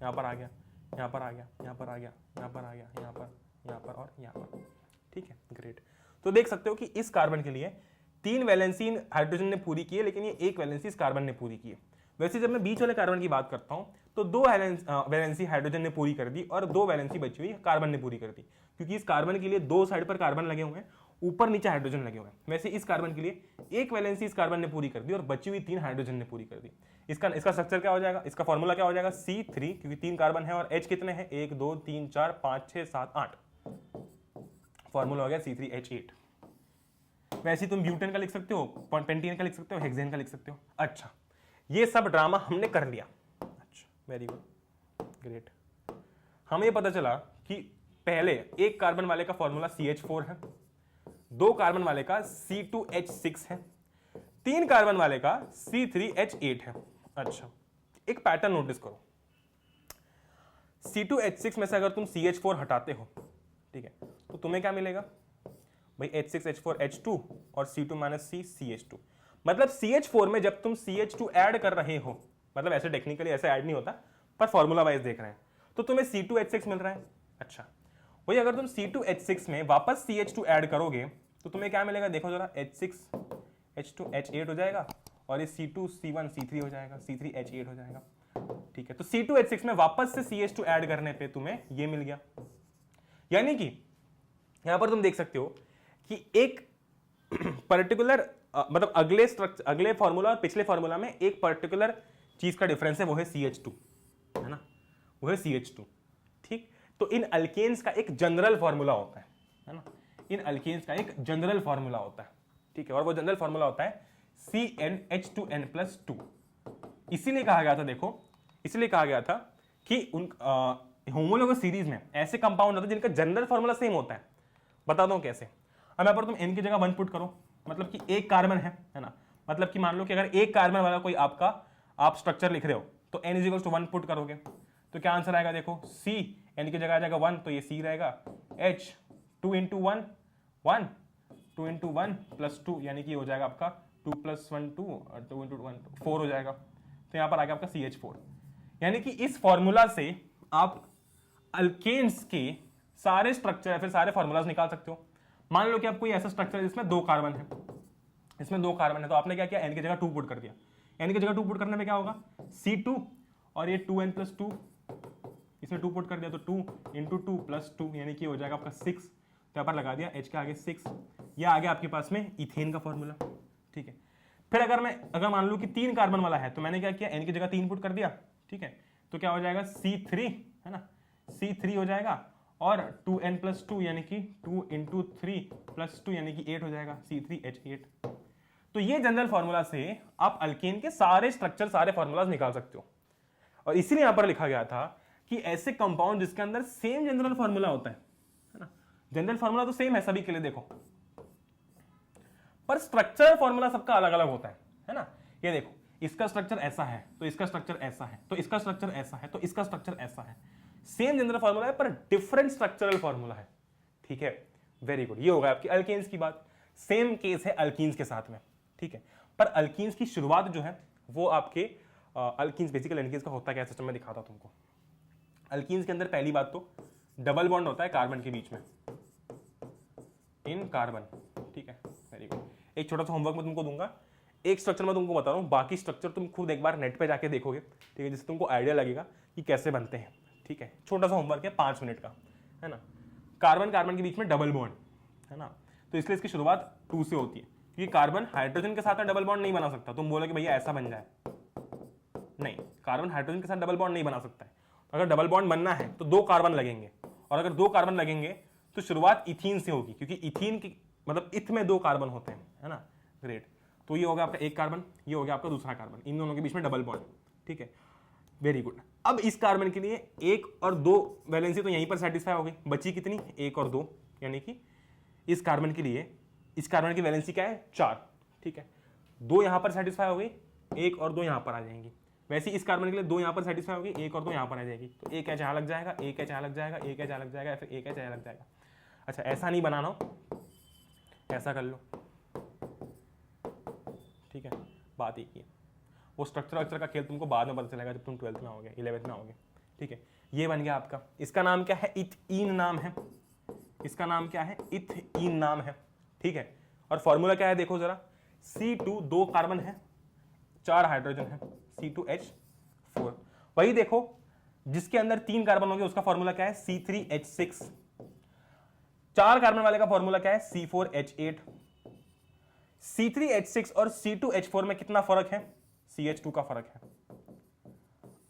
A: यहां पर आ गया, यहां पर आ गया, यहां पर आ गया, यहां पर आ गया, यहां पर और यहां पर, ठीक है, ग्रेट। तो देख सकते हो कि इस कार्बन के लिए 3 वैलेंसी हाइड्रोजन ने पूरी की है, लेकिन ये 1 वैलेंसी इस कार्बन ने पूरी की है। वैसे जब मैं बीच वाले कार्बन की बात करता हूं तो 2 वैलेंसी हाइड्रोजन ने पूरी कर दी और 2 वैलेंसी बची हुई कार्बन ने पूरी कर दी, क्योंकि इस कार्बन के लिए 2 साइड पर कार्बन लगे हुए हैं ऊपर नीचे हाइड्रोजन लगे हुए हैं। वैसे इस कार्बन के लिए एक वैलेंसी इस कार्बन ने पूरी कर दी और बची हुई 3 हाइड्रोजन ने पूरी कर दी। इसका स्ट्रक्चर क्या हो जाएगा, इसका फॉर्मूला क्या हो जाएगा, C3, क्योंकि 3 कार्बन है और H कितने हैं, 1 2 3 4 5 6 7 8, फॉर्मूला हो गया C3H8। वैसे तुम ब्यूटेन का लिख सकते हो, पेंटीन का लिख सकते हो, हेक्सेन का लिख सकते हो। अच्छा, ये सब ड्रामा हमने कर लिया। अच्छा, वेरी गुड, ग्रेट। हमें पता चला कि पहले एक कार्बन वाले का फॉर्मूला CH4 है, 2 कार्बन वाले का C2H6 है, 3 कार्बन वाले का C3H8 है। अच्छा, एक पैटर्न नोटिस करो, C2H6 में से अगर तुम CH4 हटाते हो, ठीक है, तो तुम्हें क्या मिलेगा भाई, H6H4H2 और C2 - C CH2। मतलब CH4 में जब तुम CH2 ऐड कर रहे हो, मतलब ऐसे टेक्निकली ऐसे ऐड नहीं होता, पर फॉर्मूला वाइज देख रहे हैं, तो तुम्हें C2H6 मिल रहा है। अच्छा, वही अगर तुम C2H6 में वापस CH2 ऐड करोगे तो तुम्हें क्या मिलेगा, देखो जरा, H6H2H8 हो जाएगा और ये C2C1 C3 हो जाएगा, C3H8 हो जाएगा। ठीक है, तो C2H6 में वापस से CH2 ऐड करने पे तुम्हें ये मिल गया। यानी कि यहां पर तुम देख सकते हो कि एक पर्टिकुलर मतलब अगले फॉर्मूला और पिछले फॉर्मूला में एक पर्टिकुलर चीज का डिफरेंस है, वो है CH2, है ना, वो है CH2। ठीक, तो इन अल्केन्स का एक जनरल फॉर्मूला होता है ना, इन अल्केन्स का एक जनरल फॉर्मूला होता है। ठीक है, और वो जनरल फॉर्मूला होता है CnH2n+2। इसीलिए कहा गया था, देखो, इसलिए कहा गया था कि उन होमोलोगस सीरीज में ऐसे कंपाउंड होते हैं जिनका जनरल फॉर्मूला सेम होता है। बता दो कैसे। अब यहाँ पर तुम n की जगह 1 पुट करो, मतलब कि एक कार्बन है ना, मतलब कि मान लो कि अगर एक कार्बन वाला कोई आपका आप स्ट्रक्चर लिख रहे हो तो n = 1 पुट करोगे तो क्या आंसर आएगा, देखो, C, n की जगह आ जाएगा 1 तो ये C रहेगा, H 2 × 1 1 2 × 1 + 2 यानी कि हो जाएगा आपका 2 + 1 2 और 2 × 1 4 हो जाएगा। तो यहाँ पर आ गया आपका CH4। यानी कि इस फॉर्मूला से आप अल्केन्स के सारे स्ट्रक्चर या फिर सारे फॉर्मूलाज निकाल सकते हो। मान लो कि आप कोई ऐसा स्ट्रक्चर जिसमें 2 कार्बन है, इसमें 2 कार्बन है, तो आपने क्या किया, n की जगह 2 पुट कर दिया। n की जगह 2 पुट करने में क्या होगा, C2 और ये 2n+2, इसमें 2 पुट कर दिया तो 2 × 2 + 2 यानी कि हो जाएगा आपका 6। तो यहाँ पर लगा दिया h के आगे 6, यह आ गया आपके पास में इथेन का फॉर्मूला। ठीक है, फिर अगर मान लो कि 3 कार्बन वाला है तो मैंने क्या किया, n की जगह 3 पुट कर दिया। ठीक है, तो क्या हो जाएगा, C3, है ना, C3 हो जाएगा और 2n+2 यानी कि 2 × 3 + 2 यानी कि 8 हो जाएगा, C3H8। तो ये जनरल फॉर्मूला से आप अल्केन के सारे स्ट्रक्चर, सारे फॉर्मूलाज निकाल सकते हो। और इसीलिए यहां पर लिखा गया था कि ऐसे कंपाउंड जिसके अंदर सेम जनरल फॉर्मूला होता है ना, जनरल फॉर्मूला तो सेम है सभी के लिए, देखो, पर स्ट्रक्चर फॉर्मूला सबका अलग अलग होता है ना। ये देखो, इसका स्ट्रक्चर ऐसा है तो इसका स्ट्रक्चर ऐसा है, तो इसका स्ट्रक्चर ऐसा है तो इसका स्ट्रक्चर ऐसा है। सेम जनरल फॉर्मूला है पर डिफरेंट स्ट्रक्चरल फॉर्मूला है। ठीक है, वेरी गुड। ये होगा आपकी अल्केन्स की बात। सेम केस है अल्कीन्स के साथ में। ठीक है, पर अल्कीन्स की शुरुआत जो है वो आपके अल्कीन्स, बेसिकली अल्कीन्स का होता क्या सिस्टम में दिखाता हूं तुमको। अल्कीन्स के अंदर पहली बात तो डबल बॉन्ड होता है कार्बन के बीच में, इन कार्बन। ठीक है, वेरी गुड। एक छोटा सा होमवर्क मैं तुमको दूंगा, एक स्ट्रक्चर मैं तुमको बता रहा हूँ, बाकी स्ट्रक्चर तुम खुद एक बार नेट पे जाके देखोगे। ठीक है, जिससे तुमको आइडिया लगेगा कि कैसे बनते हैं। ठीक है, छोटा सा होमवर्क है 5 मिनट का, है ना। कार्बन कार्बन के बीच में डबल बॉन्ड, है ना, तो इसलिए इसकी शुरुआत 2 से होती है, क्योंकि कार्बन हाइड्रोजन के साथ डबल बॉन्ड नहीं बना सकता। तुम बोलो कि भैया ऐसा बन जाए, नहीं, कार्बन हाइड्रोजन के साथ डबल बॉन्ड नहीं बना सकता है। तो अगर डबल बॉन्ड बनना है तो 2 कार्बन लगेंगे, और अगर 2 कार्बन लगेंगे तो शुरुआत इथीन से होगी, क्योंकि इथीन की मतलब इथ में 2 कार्बन होते हैं, है ना। ग्रेट, तो ये होगा आपका एक कार्बन, ये हो गया आपका दूसरा कार्बन, इन दोनों के बीच में डबल बॉन्ड। ठीक है, वेरी गुड। अब इस कार्बन के लिए 1 और 2 वैलेंसी तो यहीं पर सेटिस्फाई हो गई, बची कितनी, 1 और 2, यानी कि इस कार्बन के लिए, इस कार्बन की वैलेंसी क्या है, 4। ठीक है, 2 यहां पर सेटिस्फाई हो गई, 1 और 2 यहां पर आ जाएंगी। वैसे इस कार्बन के लिए 2 यहां पर सेटिस्फाई होगी, 1 और 2 यहां पर आ जाएगी, तो एक एच यहां लग जाएगा, एक एच यहां लग जाएगा, एक एच यहां लग जाएगा, फिर एक एच यहां लग जाएगा। अच्छा, ऐसा नहीं बनाना हो, ऐसा कर लो। ठीक है, बात एक ही है। वो स्ट्रक्चर का खेल तुमको बाद में पता चलेगा जब तुम 12th में आओगे, 11th में आओगे। ठीक है, ये बन गया आपका, इसका नाम क्या है, इथीन नाम है, इसका नाम क्या है, इथीन नाम है। ठीक है, और फॉर्मूला क्या है, देखो जरा, C2 2 कार्बन है, 4 हाइड्रोजन है, C2H4। वही देखो, जिसके अंदर 3 कार्बन होंगे उसका फॉर्मूला क्या है, C3H6। 4 कार्बन वाले का फॉर्मूला क्या है, C4H8। C3H6 और C2H4 में कितना फर्क है, CH2 का फर्क है।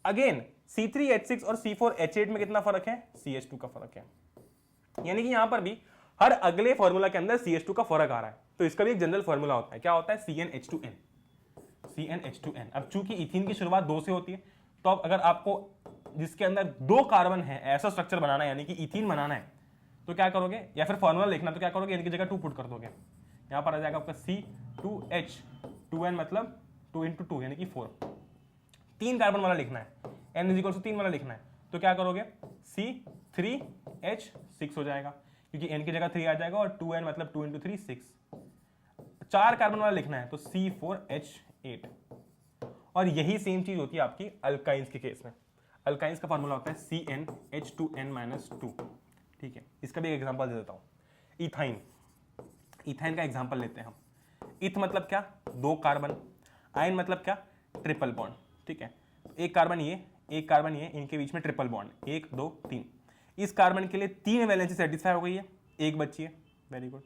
A: अगेन C3H6 और C4H8 में कितना फर्क है, CH2 का फर्क है। यानी कि यहां पर भी हर अगले फॉर्मूला के अंदर CH2 का फर्क आ रहा है। तो इसका भी एक जनरल फॉर्मूला होता है, क्या होता है, CnH2n। CnH2n। अब चूंकि इथीन की शुरुआत 2 से होती है, तो अब अगर आपको जिसके अंदर 2 कार्बन है ऐसा स्ट्रक्चर बनाना है, यानी कि इथीन बनाना है, तो क्या करोगे, या फिर फॉर्मूला लिखना तो क्या करोगे, इनकी जगह 2 पुट कर दोगे। यहां पर आ जाएगा आपका C2H2n मतलब 2 × 2 यानी कि 4। 3 कार्बन वाला लिखना है, n = 3 वाला लिखना है, तो क्या करोगे, C3H6 हो जाएगा, क्योंकि n की जगह 3 आ जाएगा, और 2n मतलब 2 × 3 6। 4 कार्बन वाला लिखना है तो C4H8। और यही सेम चीज होती है आपकी अल्काइंस के केस में। अल्काइंस का फॉर्मूला होता है CnH2n-2। ठीक है, इसका भी एक एग्जांपल दे देता हूं। इथाइन, इथाइन का एग्जांपल लेते हैं हम। इथ मतलब क्या, 2 कार्बन, आयन मतलब क्या, ट्रिपल बॉन्ड। ठीक है, एक कार्बन ये, एक कार्बन ये, इनके बीच में ट्रिपल बॉन्ड, 1 2 3। इस कार्बन के लिए 3 वैलेंसी सेटिस्फाई हो गई है, एक बची है, वेरी गुड।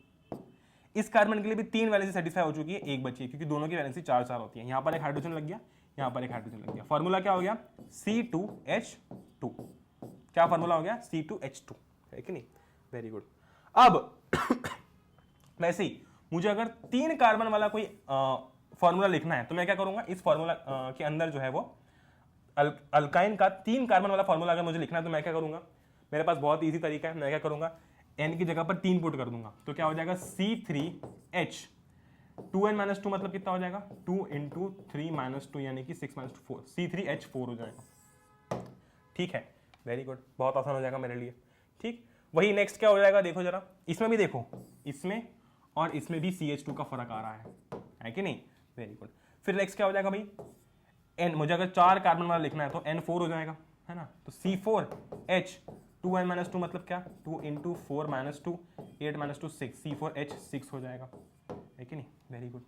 A: इस कार्बन के लिए भी 3 वैलेंसी सेटिस्फाई हो चुकी है, एक बची है, क्योंकि दोनों की वैलेंसी 4 होती है। यहां पर एक हाइड्रोजन लग गया, यहां पर एक हाइड्रोजन लग गया। फॉर्मूला क्या हो गया, C2H2। क्या फॉर्मूला हो गया, C2H2, है कि नहीं, वेरी गुड। अब वैसे ही मुझे अगर 3 कार्बन वाला कोई फॉर्मूला लिखना है, तो मैं क्या करूंगा, इस फॉर्मूला के अंदर जो है वो अल्काइन का 3 कार्बन वाला फॉर्मूला अगर मुझे लिखना है, तो मैं क्या करूंगा, मेरे पास बहुत इजी तरीका है। मैं क्या करूंगा, n की जगह पर 3 पुट कर दूंगा, तो क्या हो जाएगा, C3H 2n-2 मतलब कितना हो जाएगा, 2 × 3 - 2 यानी कि 6 - 4, C3H4 हो जाएगा। ठीक है, वेरी गुड, बहुत आसान हो जाएगा मेरे लिए। ठीक, वही नेक्स्ट क्या हो जाएगा, देखो जरा, इसमें भी देखो, इसमें और इसमें भी CH2 का फर्क आ रहा है कि नहीं, वेरी गुड। फिर नेक्स्ट क्या हो जाएगा भाई, n, मुझे अगर 4 कार्बन वाला लिखना है तो N4 हो जाएगा, है ना। तो C4H 2n-2 मतलब क्या, 2 × 4 - 2 8 - 2 6, C4H6 हो जाएगा, है कि नहीं, वेरी गुड।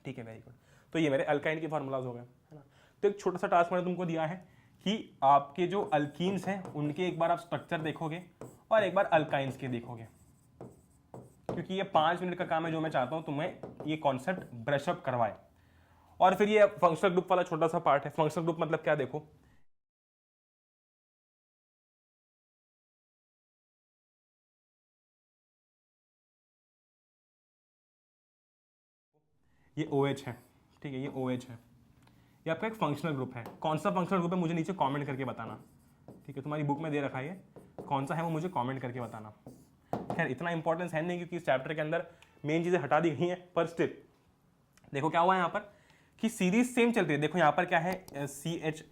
A: ठीक है, वेरी गुड। तो ये मेरे अल्काइन के फॉर्मूलाज हो गए, है ना। तो एक छोटा सा टास्क मैंने तुमको दिया है कि आपके जो अल्कीन्स हैं उनके एक बार आप स्ट्रक्चर देखोगे और एक बार अल्काइंस के देखोगे, क्योंकि ये 5 मिनट का काम है जो मैं चाहता हूं तुम्हें ये कॉन्सेप्ट ब्रशअप करवाए। और फिर ये फंक्शनल ग्रुप वाला छोटा सा पार्ट है। फंक्शनल ग्रुप मतलब क्या, देखो, ये OH है, ठीक है, ये OH है, ये आपका एक फंक्शनल ग्रुप है। कौन सा फंक्शनल ग्रुप है मुझे नीचे कमेंट करके बताना, ठीक है, तुम्हारी बुक में दे रखा है, कौन सा है वो मुझे कमेंट करके बताना। खैर इतना इंपॉर्टेंस है नहीं, क्योंकि इस चैप्टर के अंदर मेन चीजें हटा दी गई हैं, पर स्टिल देखो क्या हुआ यहाँ पर कि सीरीज सेम चल रही है। देखो यहाँ पर क्या है, CH,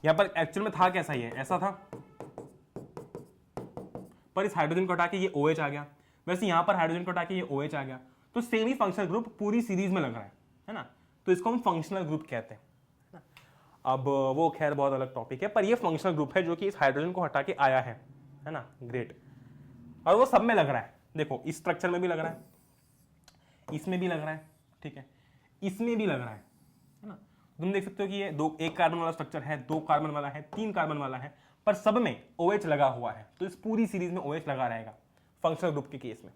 A: यहाँ पर एक्चुअल में था कैसा, ये ऐसा था, पर इस हाइड्रोजन को हटा के ये OH आ गया। वैसे यहाँ पर हाइड्रोजन को हटा के ये OH आ गया, तो सेम ही फंक्शनल ग्रुप पूरी सीरीज में लग रहा है ना। तो इसको हम फंक्शनल ग्रुप कहते हैं ना। अब वो खैर बहुत अलग टॉपिक है, पर ये फंक्शनल ग्रुप है जो कि इस हाइड्रोजन को हटा के आया है ना, ग्रेट। और वो सब में लग रहा है, देखो इस स्ट्रक्चर में भी लग रहा है, इसमें भी लग रहा है, ठीक है, इसमें भी लग रहा है ना। तुम देख सकते हो कि ये 1 कार्बन वाला स्ट्रक्चर है, 2 कार्बन वाला है, 3 कार्बन वाला है, पर सब में OH लगा हुआ है। तो इस पूरी सीरीज में OH लगा रहेगा फंक्शनल ग्रुप के केस में,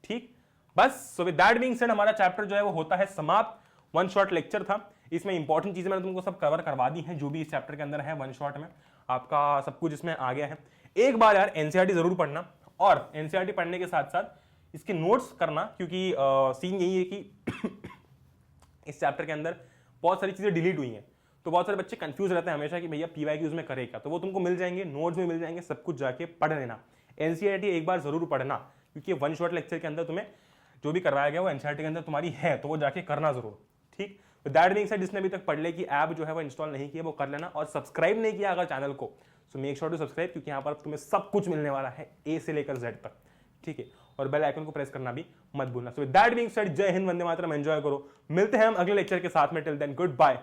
A: ठीक। बस so with that being said हमारा चैप्टर जो है वो होता है समाप्त। 1 शॉट लेक्चर था, इसमें इंपॉर्टेंट चीजें मैंने तुमको सब कवर करवा दी हैं, जो भी इस चैप्टर के अंदर है। 1 शॉट में आपका सब कुछ इसमें आ गया है। एक बार यार NCERT जरूर पढ़ना, और NCERT पढ़ने के साथ साथ इसके नोट्स करना, क्योंकि सीन यही है कि इस चैप्टर के अंदर बहुत सारी चीजें डिलीट हुई हैं, तो बहुत सारे बच्चे कंफ्यूज रहते हैं हमेशा कि भैया PYQs में करे क्या। तो वो तुमको मिल जाएंगे, नोट्स में मिल जाएंगे, सब कुछ जाके पढ़ लेना। NCERT एक बार जरूर पढ़ना, क्योंकि 1 शॉट लेक्चर के अंदर तुम्हें जो भी करवाया गया वो NCERT के अंदर तुम्हारी है, तो वो जाके करना जरूर, ठीक। तो दैट बीइंग सेड, जिसने अभी तक पढ़ ले कि ऐप जो है वो इंस्टॉल नहीं किया वो कर लेना, और सब्सक्राइब नहीं किया अगर चैनल को, so make sure to subscribe, क्योंकि यहाँ पर तुम्हें सब कुछ मिलने वाला है A से लेकर Z तक, ठीक है। और बेल आइकन को प्रेस करना भी मत भूलना। So with that being said, जय हिंद, वंदे मातरम, एंजॉय करो। मिलते हैं हम अगले लेक्चर के साथ में, टिल देन गुड बाय।